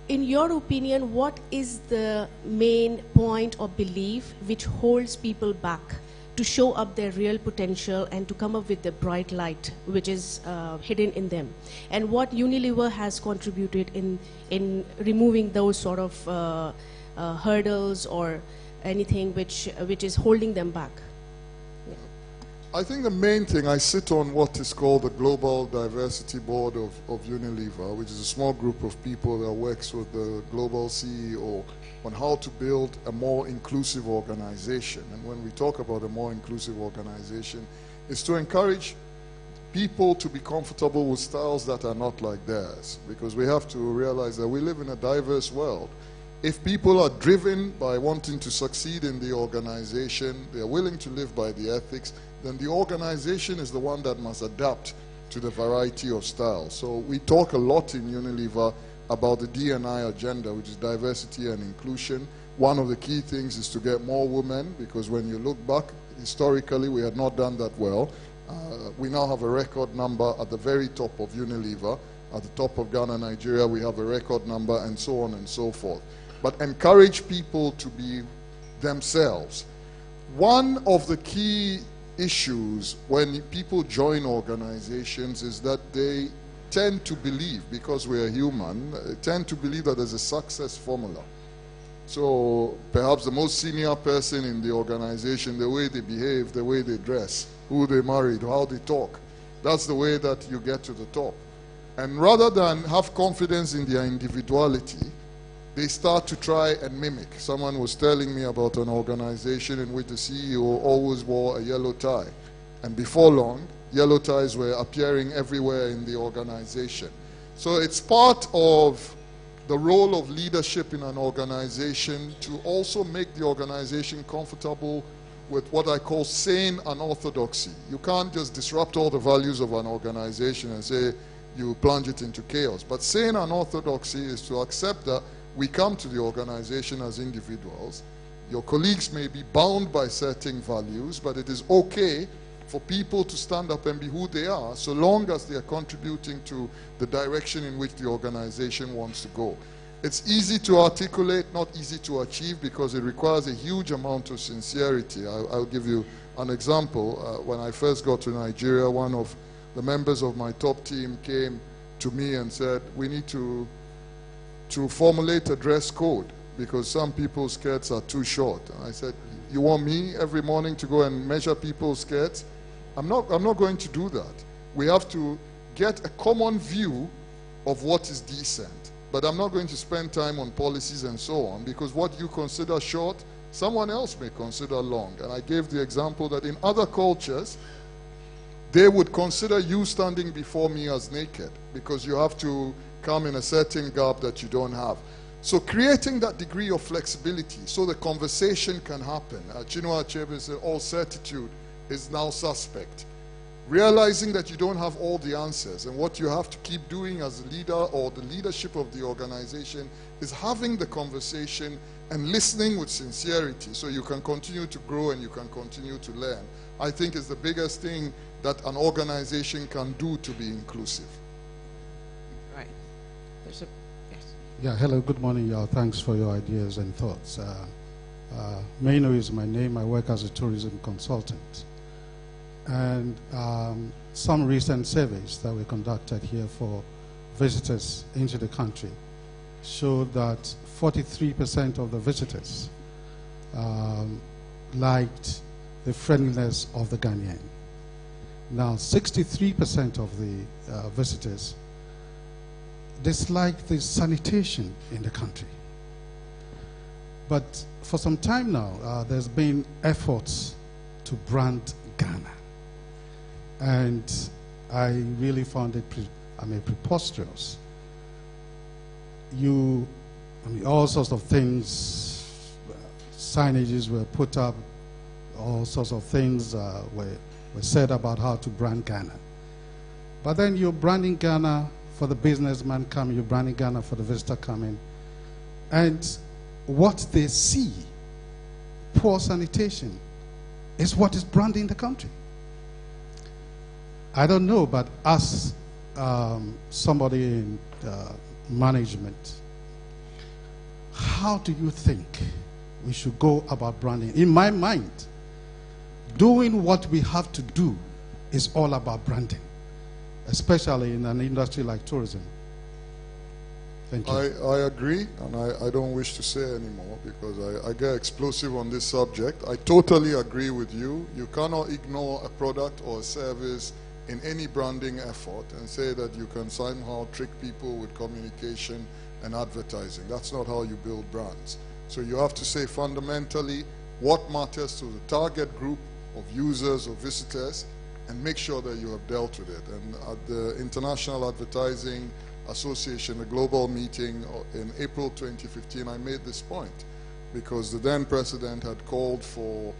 In your opinion, what is the main point or belief which holds people back to show up their real potential and to come up with the bright light which is hidden in them, and what Unilever has contributed in removing those sort of hurdles or anything which is holding them back. I think the main thing, I sit on what is called the Global Diversity Board of Unilever, which is a small group of people that works with the global CEO on how to build a more inclusive organization. And when we talk about a more inclusive organization, it's to encourage people to be comfortable with styles that are not like theirs, because we have to realize that we live in a diverse world. If people are driven by wanting to succeed in the organization, they're willing to live by the ethics, then the organization is the one that must adapt to the variety of styles. So we talk a lot in Unilever about the D&I agenda, which is diversity and inclusion. One of the key things is to get more women, because when you look back, historically, we had not done that well. We now have a record number at the very top of Unilever. At the top of Ghana, Nigeria, we have a record number, and so on and so forth. But encourage people to be themselves. One of the key issues when people join organizations is that they tend to believe, because we are human, tend to believe that there's a success formula. So perhaps the most senior person in the organization, the way they behave, the way they dress, who they married, how they talk, that's the way that you get to the top. And rather than have confidence in their individuality, they start to try and mimic. Someone was telling me about an organization in which the CEO always wore a yellow tie. And before long, yellow ties were appearing everywhere in the organization. So it's part of the role of leadership in an organization to also make the organization comfortable with what I call sane unorthodoxy. You can't just disrupt all the values of an organization and say you plunge it into chaos. But sane unorthodoxy is to accept that we come to the organization as individuals. Your colleagues may be bound by certain values, but it is okay for people to stand up and be who they are, so long as they are contributing to the direction in which the organization wants to go. It's easy to articulate, not easy to achieve, because it requires a huge amount of sincerity. I'll give you an example. When I first got to Nigeria, one of the members of my top team came to me and said, we need to formulate a dress code because some people's skirts are too short. And I said, you want me every morning to go and measure people's skirts? I'm not going to do that. We have to get a common view of what is decent. But I'm not going to spend time on policies and so on, because what you consider short, someone else may consider long. And I gave the example that in other cultures, they would consider you standing before me as naked because you have to come in a certain gap that you don't have. So creating that degree of flexibility so the conversation can happen. Chinua Achebe said, all certitude is now suspect. Realizing that you don't have all the answers, and what you have to keep doing as a leader or the leadership of the organization is having the conversation and listening with sincerity so you can continue to grow and you can continue to learn. I think is the biggest thing that an organization can do to be inclusive. Right. There's a, yes. Yeah, hello, good morning, y'all. Thanks for your ideas and thoughts. Maino is my name. I work as a tourism consultant. And some recent surveys that we conducted here for visitors into the country showed that 43% of the visitors liked the friendliness of the Ghanaian. Now, 63% of the visitors disliked the sanitation in the country. But for some time now, there's been efforts to brand Ghana. And I really found it preposterous. All sorts of things, signages were put up, all sorts of things were said about how to brand Ghana. But then you're branding Ghana for the businessman coming, you're branding Ghana for the visitor coming. And what they see, poor sanitation, is what is branding the country. I don't know, but as somebody in management, how do you think we should go about branding? In my mind, doing what we have to do is all about branding, especially in an industry like tourism. Thank you. I agree, and I don't wish to say anymore because I get explosive on this subject. I totally agree with you. You cannot ignore a product or a service in any branding effort and say that you can somehow trick people with communication and advertising. That's not how you build brands. So you have to say fundamentally what matters to the target group of users or visitors and make sure that you have dealt with it. And at the International Advertising Association, the global meeting in April 2015, I made this point because the then president had called for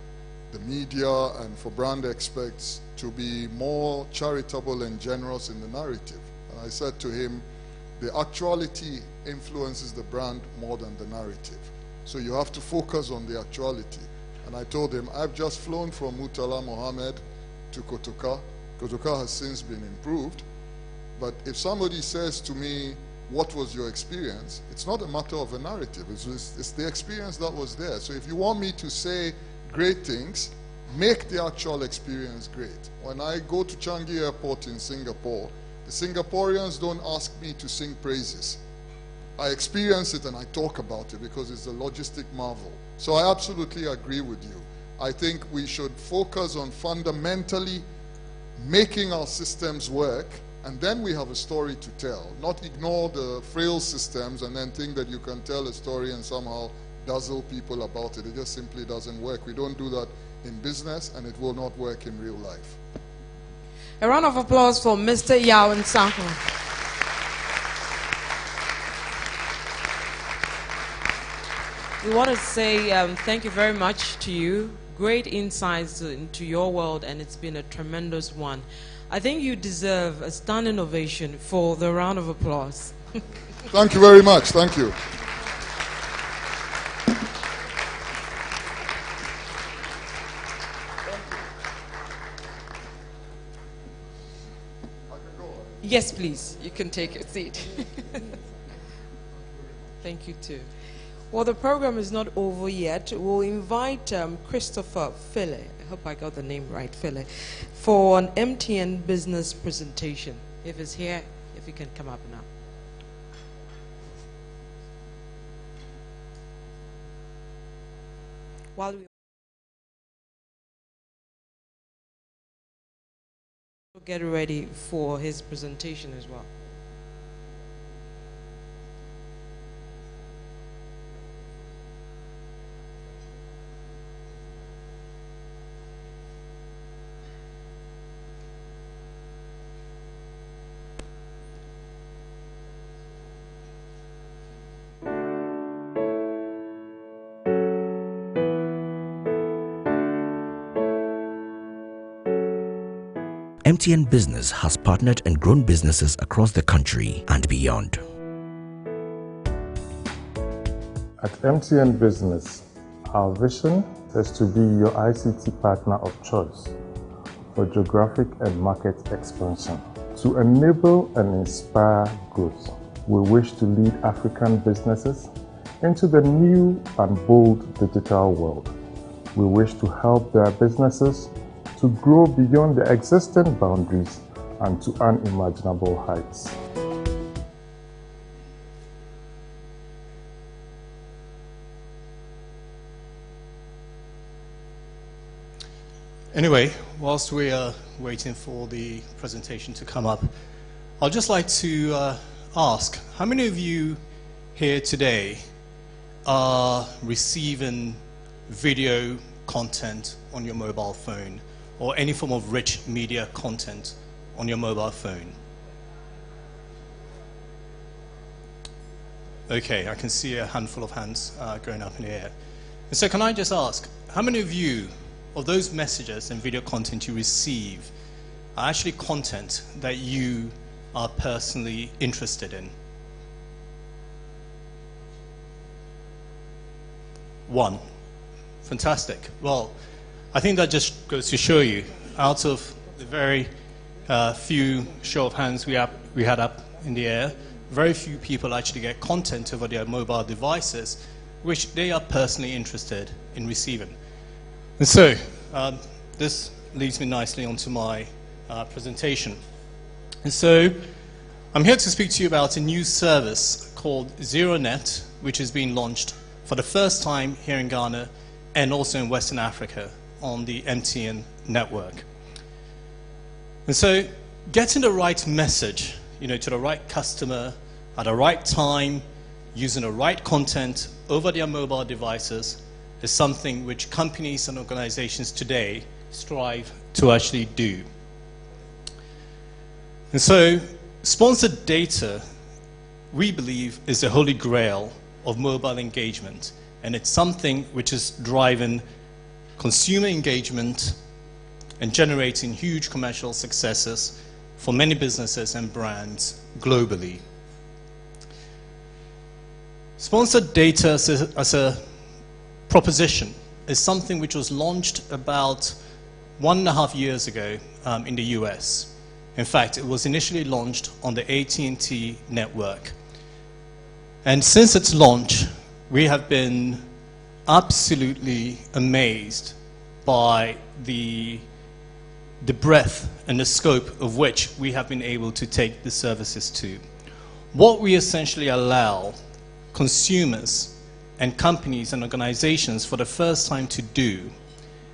the media and for brand experts to be more charitable and generous in the narrative. And I said to him, the actuality influences the brand more than the narrative. So you have to focus on the actuality. And I told him, I've just flown from Murtala Mohammed to Kotoka. Kotoka has since been improved. But if somebody says to me, what was your experience? It's not a matter of a narrative. It's the experience that was there. So if you want me to say great things, make the actual experience great. When I go to Changi Airport in Singapore, the Singaporeans don't ask me to sing praises. I experience it and I talk about it because it's a logistic marvel. So I absolutely agree with you. I think we should focus on fundamentally making our systems work, and then we have a story to tell. Not ignore the frail systems and then think that you can tell a story and somehow dazzle people about it. It just simply doesn't work. We don't do that in business, and it will not work in real life. A round of applause for Mr. Yao Nsako. We want to say thank you very much to you. Great insights into your world, and it's been a tremendous one. I think you deserve a standing ovation for the round of applause. Thank you very much. Thank you. Yes, please. You can take your seat. Thank you, too. Well, the program is not over yet. We'll invite Christopher Fille, I hope I got the name right, Fille, for an MTN business presentation. If he's here, if he can come up now. While we get ready for his presentation as well. MTN Business has partnered and grown businesses across the country and beyond. At MTN Business, our vision is to be your ICT partner of choice for geographic and market expansion. To enable and inspire growth, we wish to lead African businesses into the new and bold digital world. We wish to help their businesses to grow beyond the existing boundaries and to unimaginable heights. Anyway, whilst we are waiting for the presentation to come up, I'd just like to ask, how many of you here today are receiving video content on your mobile phone, or any form of rich media content on your mobile phone? Okay, I can see a handful of hands going up in the air. And so can I just ask, how many of you, of those messages and video content you receive, are actually content that you are personally interested in? One. Fantastic. Well, I think that just goes to show you, out of the very few show of hands we had up in the air, very few people actually get content over their mobile devices which they are personally interested in receiving. And so, this leads me nicely onto my presentation. And so I'm here to speak to you about a new service called ZeroNet, which has been launched for the first time here in Ghana and also in Western Africa on the MTN network. And so getting the right message, to the right customer at the right time, using the right content over their mobile devices is something which companies and organizations today strive to actually do. And so sponsored data, we believe, is the holy grail of mobile engagement, and it's something which is driving consumer engagement and generating huge commercial successes for many businesses and brands globally. Sponsored data as a proposition is something which was launched about 1.5 years ago in the US. In fact, it was initially launched on the AT&T network. And since its launch, we have been absolutely amazed by the breadth and the scope of which we have been able to take the services to. What we essentially allow consumers and companies and organizations for the first time to do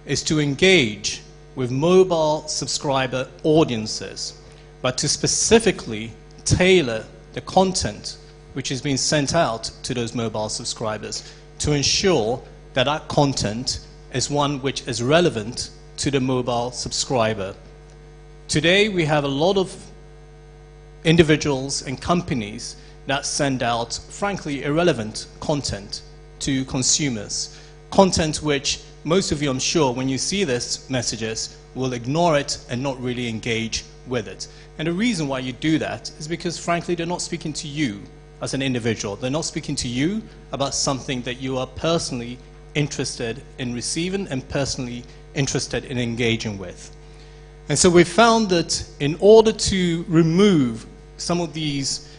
is to engage with mobile subscriber audiences, but to specifically tailor the content which is being sent out to those mobile subscribers to ensure that that content is one which is relevant to the mobile subscriber. Today we have a lot of individuals and companies that send out, frankly, irrelevant content to consumers. Content which most of you, I'm sure, when you see these messages, will ignore it and not really engage with it. And the reason why you do that is because, frankly, they're not speaking to you as an individual. They're not speaking to you about something that you are personally interested in receiving and personally interested in engaging with. And so we found that in order to remove some of these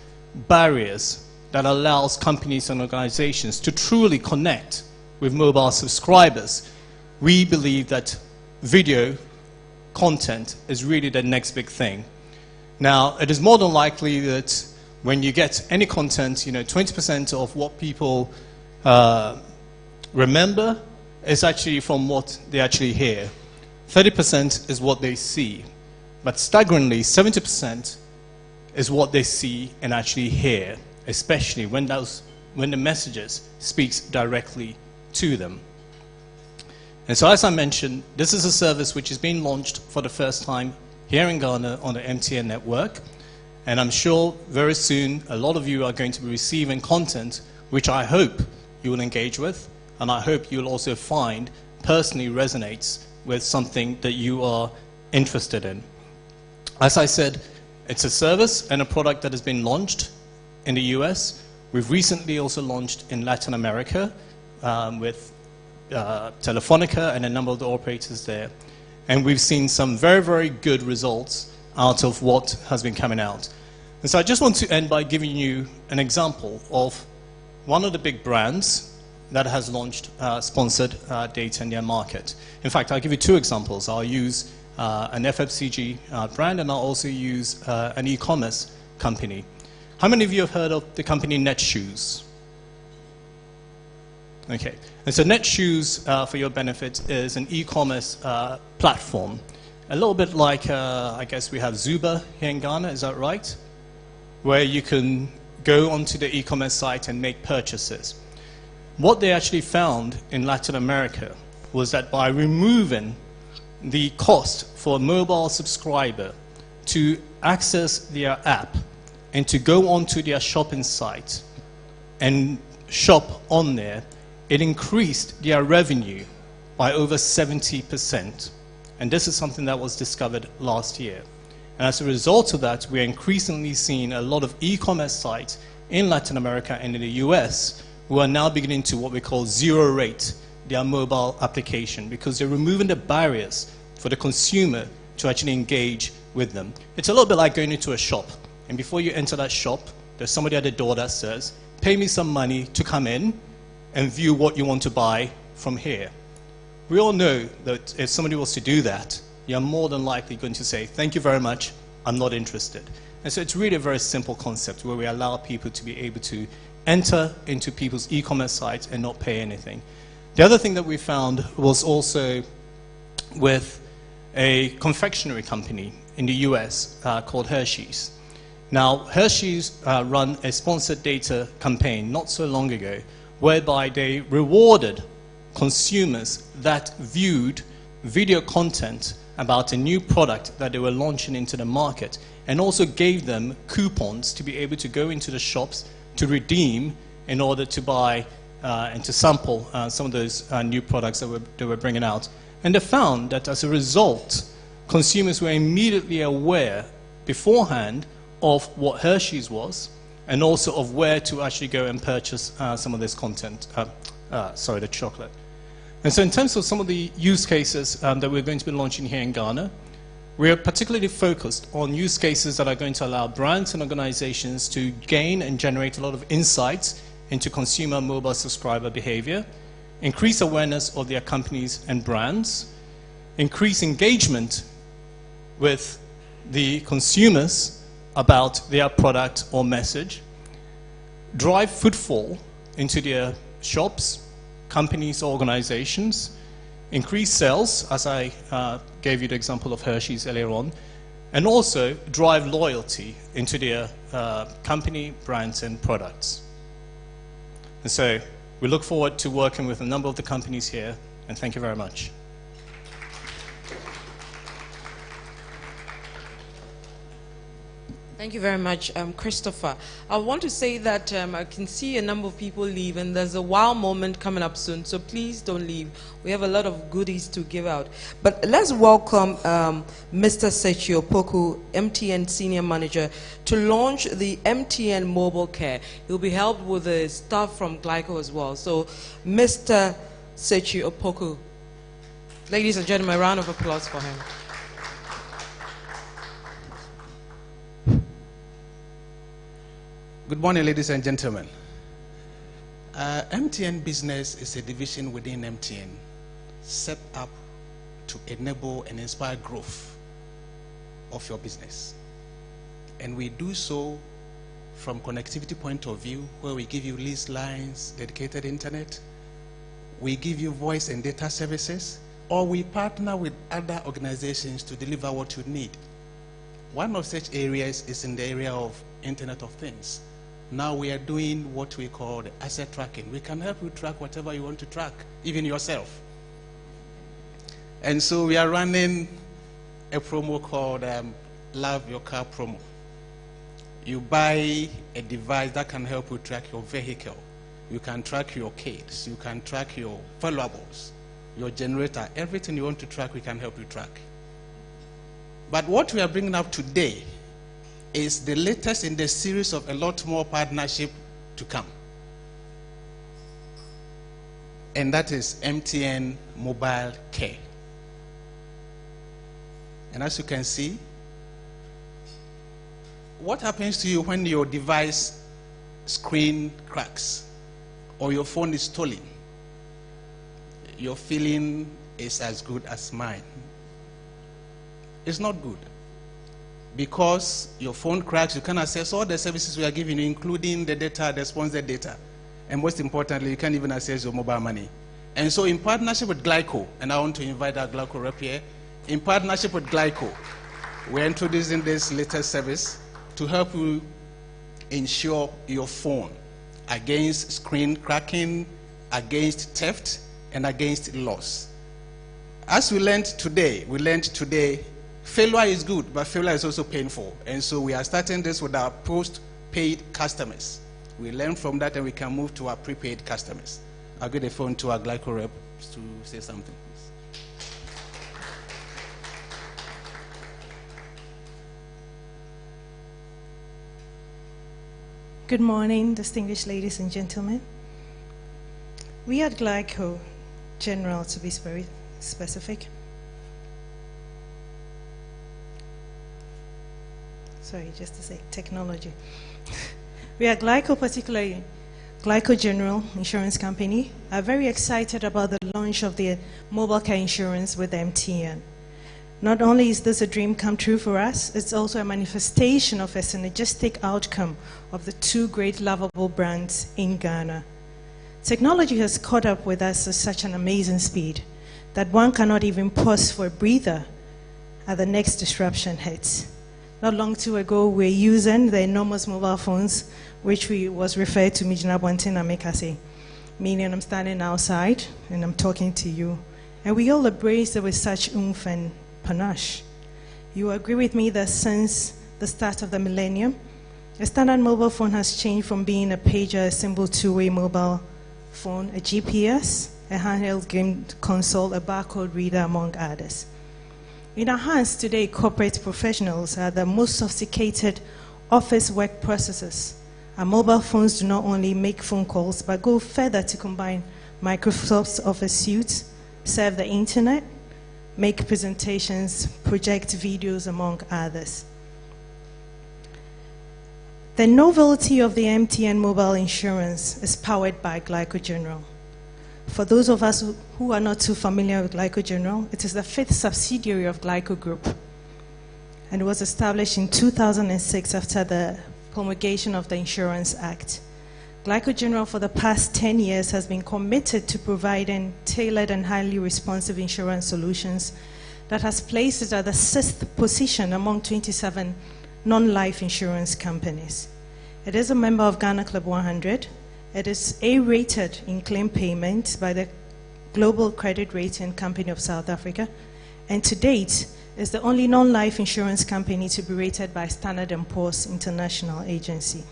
barriers that allows companies and organizations to truly connect with mobile subscribers, we believe that video content is really the next big thing. Now, it is more than likely that when you get any content, 20% of what people remember is actually from what they actually hear. 30% is what they see. But staggeringly, 70% is what they see and actually hear, especially when the messages speaks directly to them. And so, as I mentioned, this is a service which is being launched for the first time here in Ghana on the MTN network. And I'm sure very soon a lot of you are going to be receiving content which I hope you will engage with, and I hope you'll also find personally resonates with something that you are interested in. As I said, it's a service and a product that has been launched in the US. We've recently also launched in Latin America with Telefonica and a number of the operators there. And we've seen some very, very good results out of what has been coming out. And so I just want to end by giving you an example of one of the big brands that has launched sponsored data in their market. In fact, I'll give you two examples. I'll use an FMCG brand, and I'll also use an e-commerce company. How many of you have heard of the company Netshoes? Okay, and so Netshoes, for your benefit, is an e-commerce platform. A little bit like, I guess we have Zuba here in Ghana, is that right? Where you can go onto the e-commerce site and make purchases. What they actually found in Latin America was that by removing the cost for a mobile subscriber to access their app and to go onto their shopping site and shop on there, it increased their revenue by over 70%. And this is something that was discovered last year. And as a result of that, we're increasingly seeing a lot of e-commerce sites in Latin America and in the US who are now beginning to what we call zero rate their mobile application, because they're removing the barriers for the consumer to actually engage with them. It's a little bit like going into a shop, and before you enter that shop, there's somebody at the door that says, pay me some money to come in and view what you want to buy from here. we all know that if somebody was to do that, you're more than likely going to say, thank you very much, I'm not interested. And so it's really a very simple concept where we allow people to be able to enter into people's e-commerce sites and not pay anything. The other thing that we found was also with a confectionery company in the US called Hershey's. Now, Hershey's run a sponsored data campaign not so long ago, whereby they rewarded consumers that viewed video content about a new product that they were launching into the market, and also gave them coupons to be able to go into the shops to redeem in order to buy and to sample some of those new products that they were bringing out. And they found that as a result, consumers were immediately aware beforehand of what Hershey's was, and also of where to actually go and purchase some of this content, the chocolate. And so in terms of some of the use cases that we're going to be launching here in Ghana, we are particularly focused on use cases that are going to allow brands and organizations to gain and generate a lot of insights into consumer mobile subscriber behavior, increase awareness of their companies and brands, increase engagement with the consumers about their product or message, drive footfall into their shops, companies, or organizations, increase sales, as I gave you the example of Hershey's earlier on, and also drive loyalty into their company, brands, and products. And so we look forward to working with a number of the companies here, and thank you very much. Thank you very much, Christopher. I want to say that I can see a number of people leave, and there's a wow moment coming up soon, so please don't leave. We have a lot of goodies to give out. But let's welcome Mr. Sechi Opoku, MTN Senior Manager, to launch the MTN Mobile Care. He'll be helped with the staff from Glyco as well. So, Mr. Sechi Opoku, ladies and gentlemen, a round of applause for him. Good morning, ladies and gentlemen. MTN Business is a division within MTN set up to enable and inspire growth of your business. And we do so from connectivity point of view, where we give you leased lines, dedicated internet, we give you voice and data services, or we partner with other organizations to deliver what you need. One of such areas is in the area of Internet of Things. Now we are doing what we call the asset tracking. We can help you track whatever you want to track, even yourself. And so we are running a promo called Love Your Car Promo. You buy a device that can help you track your vehicle. You can track your kids. You can track your valuables, your generator. Everything you want to track, we can help you track. But what we are bringing up today is the latest in the series of a lot more partnership to come. And that is MTN Mobile Care. And as you can see, what happens to you when your device screen cracks or your phone is stolen? Your feeling is as good as mine. It's not good. Because your phone cracks, you can access all the services we are giving you, including the data, the sponsored data. And most importantly, you can't even access your mobile money. And so in partnership with Glyco, and I want to invite our Glyco rep here, in partnership with Glyco, we're introducing this latest service to help you insure your phone against screen cracking, against theft, and against loss. As we learned today, failure is good, but failure is also painful. And so we are starting this with our post-paid customers. We learn from that and we can move to our prepaid customers. I'll give the phone to our Glyco rep to say something. Good morning, distinguished ladies and gentlemen. We at Glyco, General to be very specific, sorry, just to say technology. We at Glyco particularly, Glyco General Insurance Company, are very excited about the launch of the mobile car insurance with MTN. Not only is this a dream come true for us, it's also a manifestation of a synergistic outcome of the two great lovable brands in Ghana. Technology has caught up with us at such an amazing speed that one cannot even pause for a breather as the next disruption hits. Not long too ago, we were using the enormous mobile phones, which was referred to Mijina Bontin and Mekase, meaning I'm standing outside and I'm talking to you. And we all embrace it with such oomph and panache. You agree with me that since the start of the millennium, a standard mobile phone has changed from being a pager, a simple two-way mobile phone, a GPS, a handheld game console, a barcode reader, among others. In our hands today, corporate professionals are the most sophisticated office work processes. Our mobile phones do not only make phone calls, but go further to combine Microsoft's Office suites, serve the internet, make presentations, project videos, among others. The novelty of the MTN mobile insurance is powered by Glyco General. For those of us who are not too familiar with Glyco General, it is the fifth subsidiary of Glyco Group, and it was established in 2006 after the promulgation of the Insurance Act. Glyco General for the past 10 years has been committed to providing tailored and highly responsive insurance solutions that has placed it at the 6th position among 27 non-life insurance companies. It is a member of Ghana Club 100. It is A-rated in claim payment by the Global Credit Rating Company of South Africa, and to date is the only non-life insurance company to be rated by Standard & Poor's International Agency.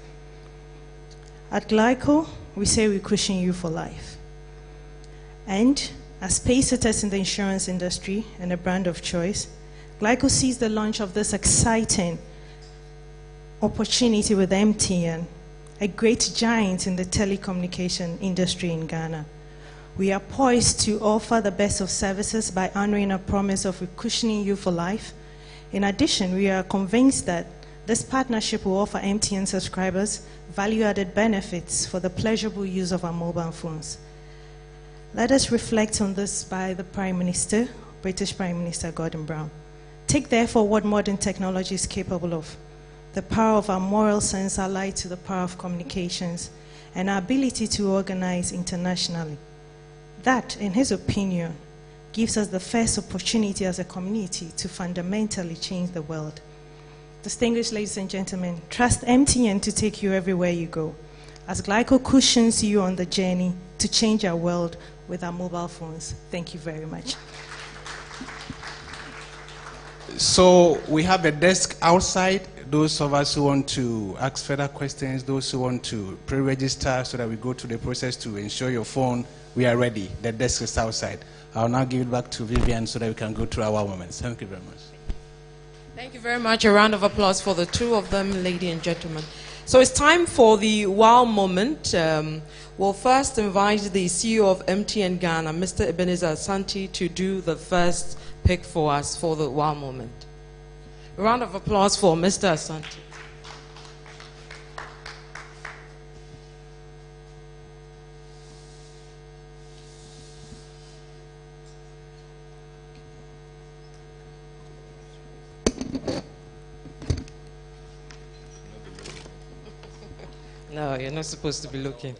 At Glyco, we say we cushion you for life. And as pacesetters in the insurance industry and a brand of choice, Glyco sees the launch of this exciting opportunity with MTN, a great giant in the telecommunication industry in Ghana. We are poised to offer the best of services by honoring a promise of cushioning you for life. In addition, we are convinced that this partnership will offer MTN subscribers value-added benefits for the pleasurable use of our mobile phones. Let us reflect on this by the Prime Minister, British Prime Minister Gordon Brown. Take therefore what modern technology is capable of. The power of our moral sense allied to the power of communications and our ability to organize internationally. That, in his opinion, gives us the first opportunity as a community to fundamentally change the world. Distinguished ladies and gentlemen, trust MTN to take you everywhere you go, as Glyco cushions you on the journey to change our world with our mobile phones. Thank you very much. So we have a desk outside. Those of us who want to ask further questions, those who want to pre-register so that we go through the process to ensure your phone, we are ready. The desk is outside. I'll now give it back to Vivian so that we can go through our moments. Thank you very much. Thank you very much. A round of applause for the two of them, ladies and gentlemen. So it's time for the wow moment. We'll first invite the CEO of MTN Ghana, Mr. Ebenezer Asante, to do the first pick for us for the wow moment. A round of applause for Mr. Asante. No, you're not supposed to be looking.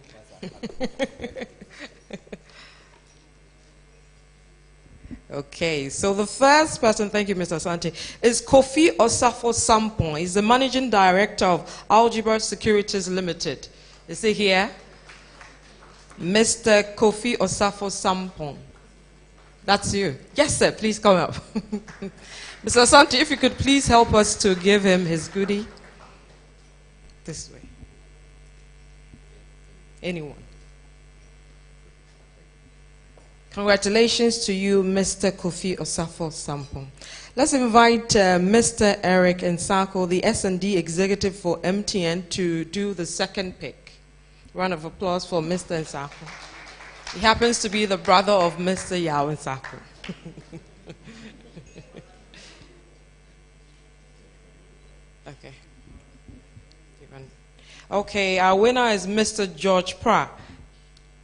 Okay, so the first person, thank you, Mr. Asante, is Kofi Osafo Sampon. He's the Managing Director of Algebra Securities Limited. Is he here? Mr. Kofi Osafo Sampon. That's you. Yes, sir, please come up. Mr. Asante, if you could please help us to give him his goodie. This way. Anyone? Congratulations to you, Mr. Kofi Osafo Sampon. Let's invite Mr. Eric Nsako, the S&D executive for MTN, to do the second pick. Round of applause for Mr. Nsako. He happens to be the brother of Mr. Yao Nsako. Okay. Okay, our winner is Mr. George Pra.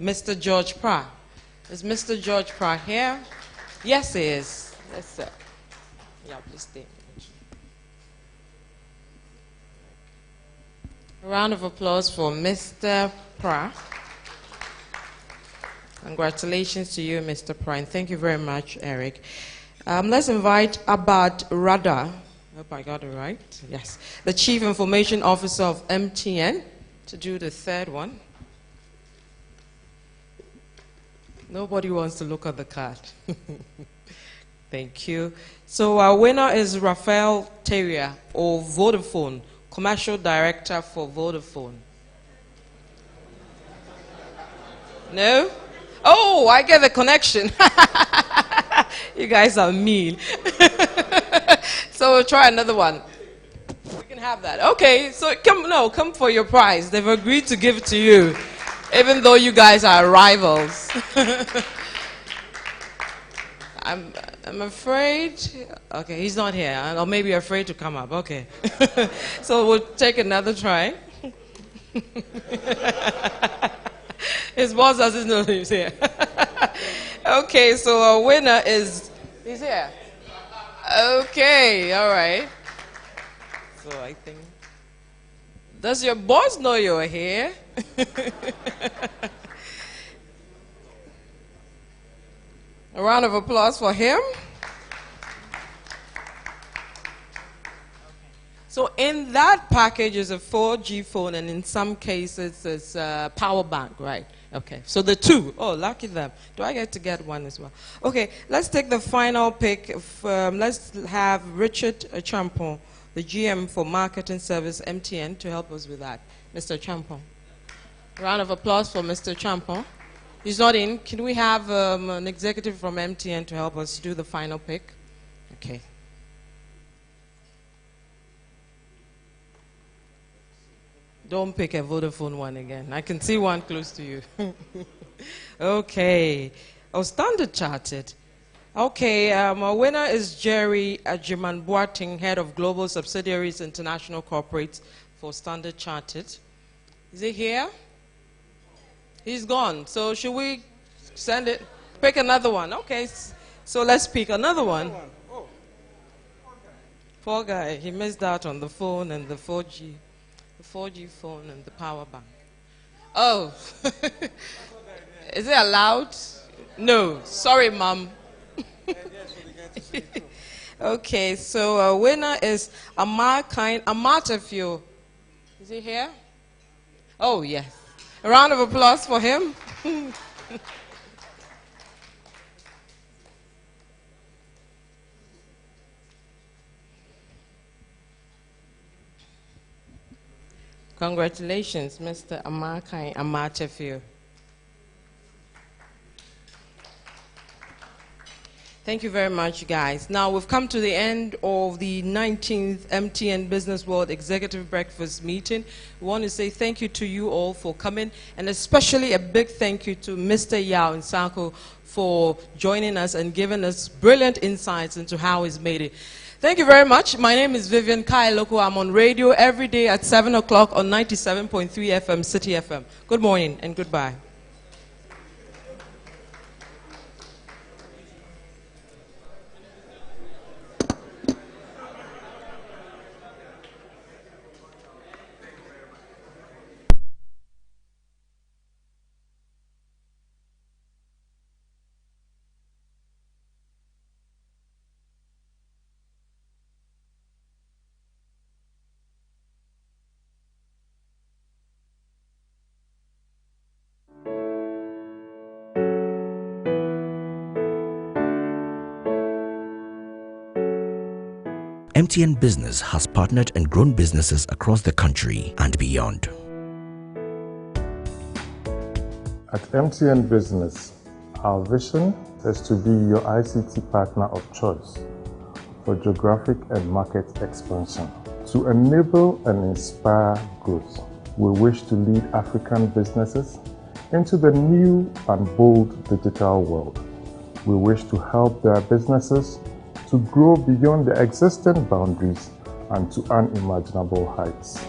Mr. George Pra. Is Mr. George Pra here? Yes, he is. Yes, sir. Yeah, please stay. A round of applause for Mr. Pra. Congratulations to you, Mr. Pra, and thank you very much, Eric. Let's invite Abad Rada. I hope I got it right. Yes. The Chief Information Officer of MTN to do the third one. Nobody wants to look at the card. Thank you. So our winner is Rafael Terrier, or Vodafone, Commercial Director for Vodafone. No? Oh, I get the connection. You guys are mean. So we'll try another one. We can have that. Okay, so come for your prize. They've agreed to give it to you, even though you guys are rivals. I'm afraid. Okay, he's not here, or maybe afraid to come up. Okay, so we'll take another try. His boss doesn't know he's here. Okay, so our winner is. He's here. Okay, all right. So I think. Does your boss know you're here? A round of applause for him. So in that package is a 4G phone, and in some cases it's a power bank, right? Okay, so the two. Oh, lucky them. Do I get to get one as well? Okay, let's take the final pick. Let's have Richard Champon, the GM for Marketing Service MTN, to help us with that. Mr. Champon. Round of applause for Mr. Champon. He's not in. Can we have an executive from MTN to help us do the final pick? Okay. Don't pick a Vodafone one again. I can see one close to you. Okay. Oh, Standard Chartered. Okay, our winner is Jerry Ajiman Boating, Head of Global Subsidiaries International Corporates for Standard Chartered. Is he here? He's gone. So should we send it? Pick another one. Okay, so let's pick another one. Poor guy. He missed out on the phone and the 4G. The 4G phone and the power bank. Oh. Is it allowed? No. Sorry, Mom. Okay, so our winner is Amatafio. Is he here? Oh, yes. A round of applause for him. Congratulations, Mr. Amakai Amatafio. Thank you very much, guys. Now, we've come to the end of the 19th MTN Business World Executive Breakfast Meeting. We want to say thank you to you all for coming, and especially a big thank you to Mr. Yao Nsako for joining us and giving us brilliant insights into how he's made it. Thank you very much. My name is Vivian Kailoko. I'm on radio every day at 7 o'clock on 97.3 FM, City FM. Good morning and goodbye. MTN Business has partnered and grown businesses across the country and beyond. At MTN Business, our vision is to be your ICT partner of choice for geographic and market expansion. To enable and inspire growth, we wish to lead African businesses into the new and bold digital world. We wish to help their businesses to grow beyond the existing boundaries and to unimaginable heights.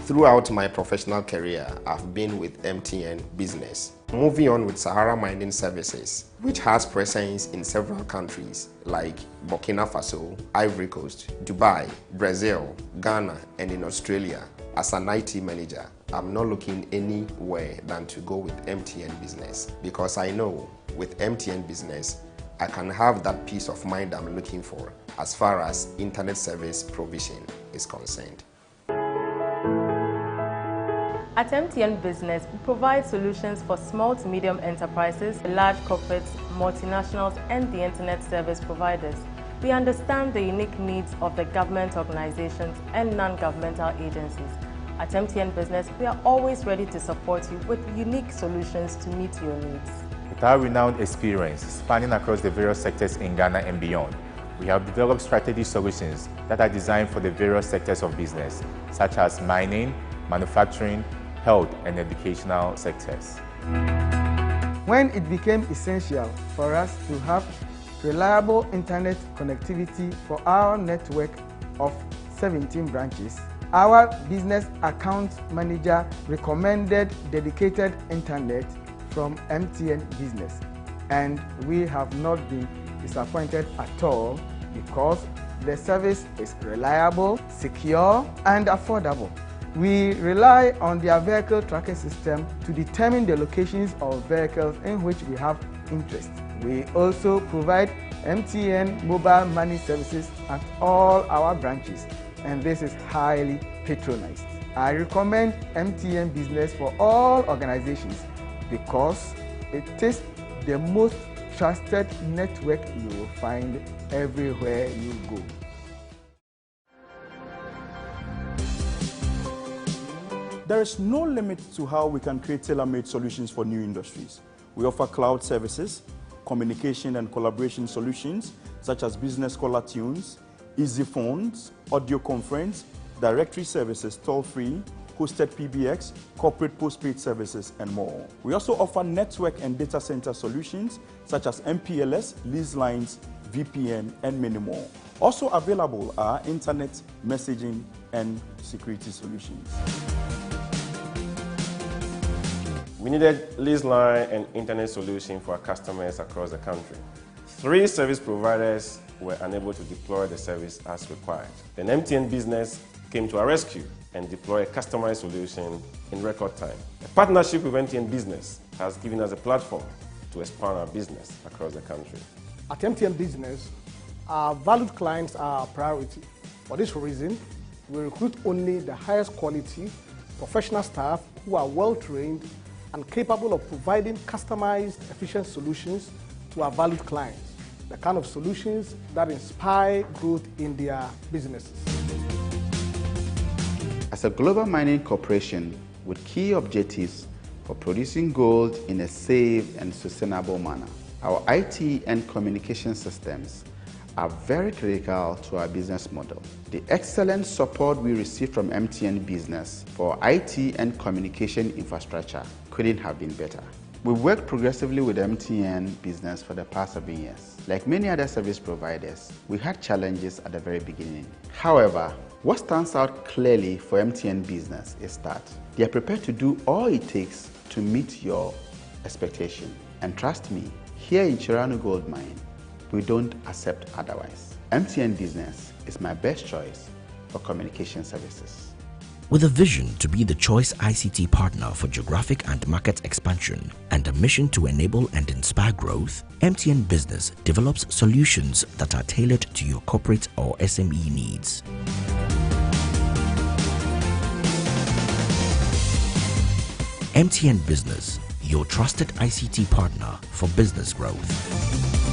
Throughout my professional career, I've been with MTN Business. Moving on with Sahara Mining Services, which has presence in several countries like Burkina Faso, Ivory Coast, Dubai, Brazil, Ghana, and in Australia. As an IT manager, I'm not looking anywhere than to go with MTN Business because I know with MTN Business, I can have that peace of mind I'm looking for as far as internet service provision is concerned. At MTN Business, we provide solutions for small to medium enterprises, large corporates, multinationals, and the internet service providers. We understand the unique needs of the government organizations and non-governmental agencies. At MTN Business, we are always ready to support you with unique solutions to meet your needs. With our renowned experience spanning across the various sectors in Ghana and beyond, we have developed strategy solutions that are designed for the various sectors of business, such as mining, manufacturing, health, and educational sectors. When it became essential for us to have reliable internet connectivity for our network of 17 branches, our business account manager recommended dedicated internet from MTN Business, and we have not been disappointed at all because the service is reliable, secure, and affordable. We rely on their vehicle tracking system to determine the locations of vehicles in which we have interest. We also provide MTN mobile money services at all our branches, and this is highly patronized. I recommend MTN Business for all organizations because it is the most trusted network you will find everywhere you go. There is no limit to how we can create tailor-made solutions for new industries. We offer cloud services, communication and collaboration solutions, such as business caller tunes, easy phones, audio conference, directory services, toll-free, hosted PBX, corporate postpaid services, and more. We also offer network and data center solutions, such as MPLS, lease lines, VPN, and many more. Also available are internet, messaging, and security solutions. We needed lease line and internet solution for our customers across the country. 3 service providers were unable to deploy the service as required. Then MTN Business came to our rescue and deployed a customized solution in record time. A partnership with MTN Business has given us a platform to expand our business across the country. At MTN Business, our valued clients are our priority. For this reason, we recruit only the highest quality, professional staff who are well-trained and capable of providing customized, efficient solutions to our valued clients, the kind of solutions that inspire growth in their businesses. As a global mining corporation with key objectives for producing gold in a safe and sustainable manner, our IT and communication systems are very critical to our business model. The excellent support we receive from MTN Business for IT and communication infrastructure couldn't have been better. We've worked progressively with MTN Business for the past 7 years. Like many other service providers, we had challenges at the very beginning. However, what stands out clearly for MTN Business is that they are prepared to do all it takes to meet your expectation. And trust me, here in Chirano Gold Mine, we don't accept otherwise. MTN Business is my best choice for communication services. With a vision to be the choice ICT partner for geographic and market expansion and a mission to enable and inspire growth, MTN Business develops solutions that are tailored to your corporate or SME needs. MTN Business, your trusted ICT partner for business growth.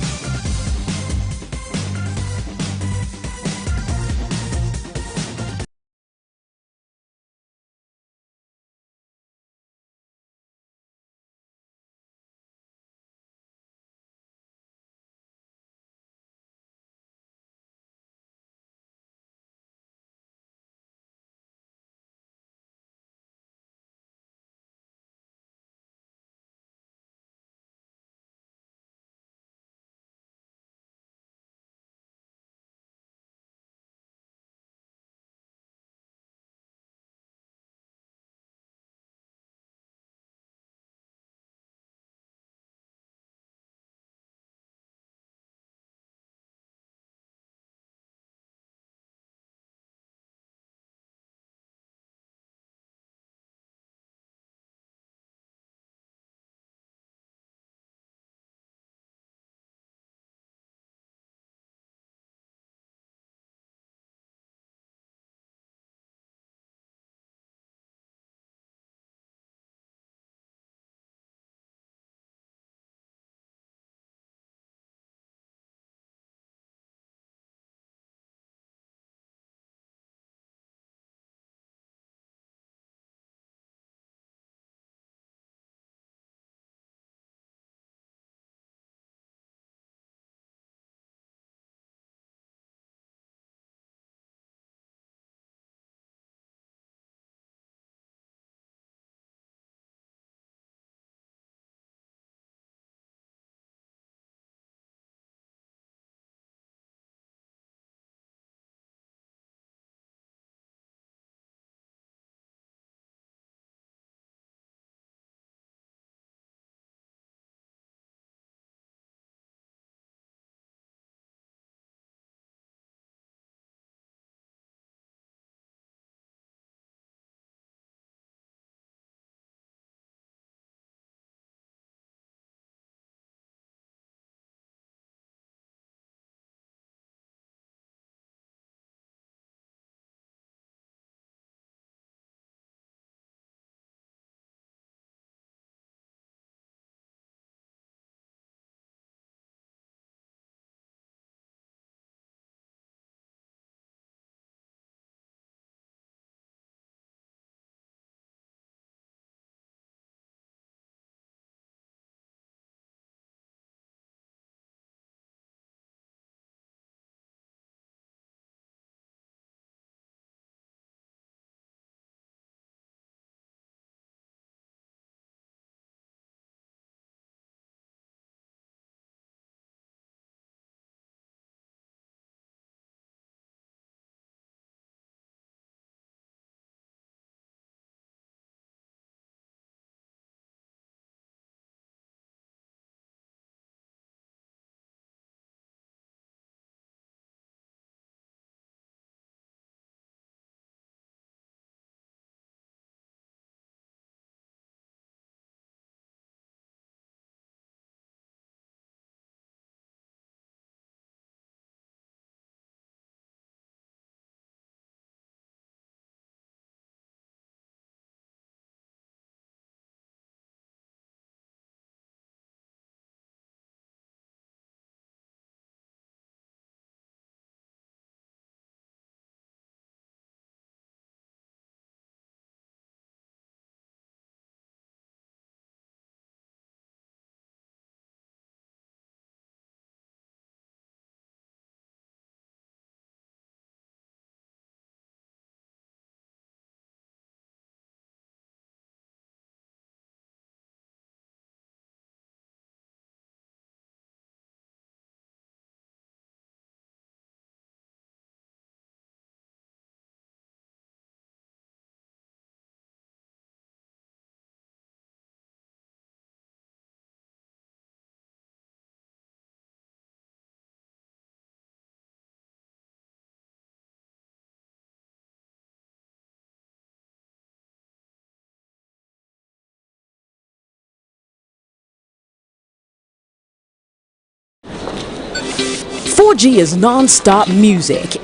4G is non-stop music.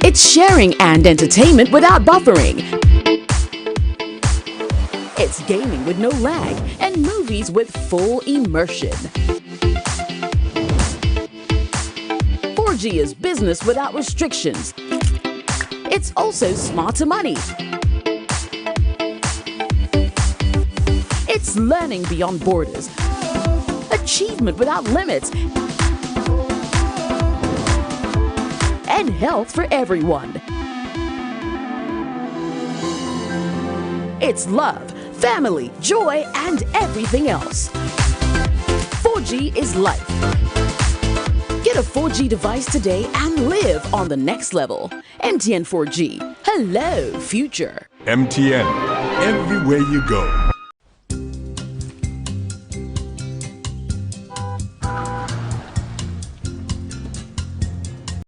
It's sharing and entertainment without buffering. It's gaming with no lag and movies with full immersion. 4G is business without restrictions. It's also smarter money. It's learning beyond borders, achievement without limits, and health for everyone. It's love, family, joy, and everything else. 4G is life. Get a 4G device today and live on the next level. MTN 4G. Hello, future. MTN. Everywhere you go.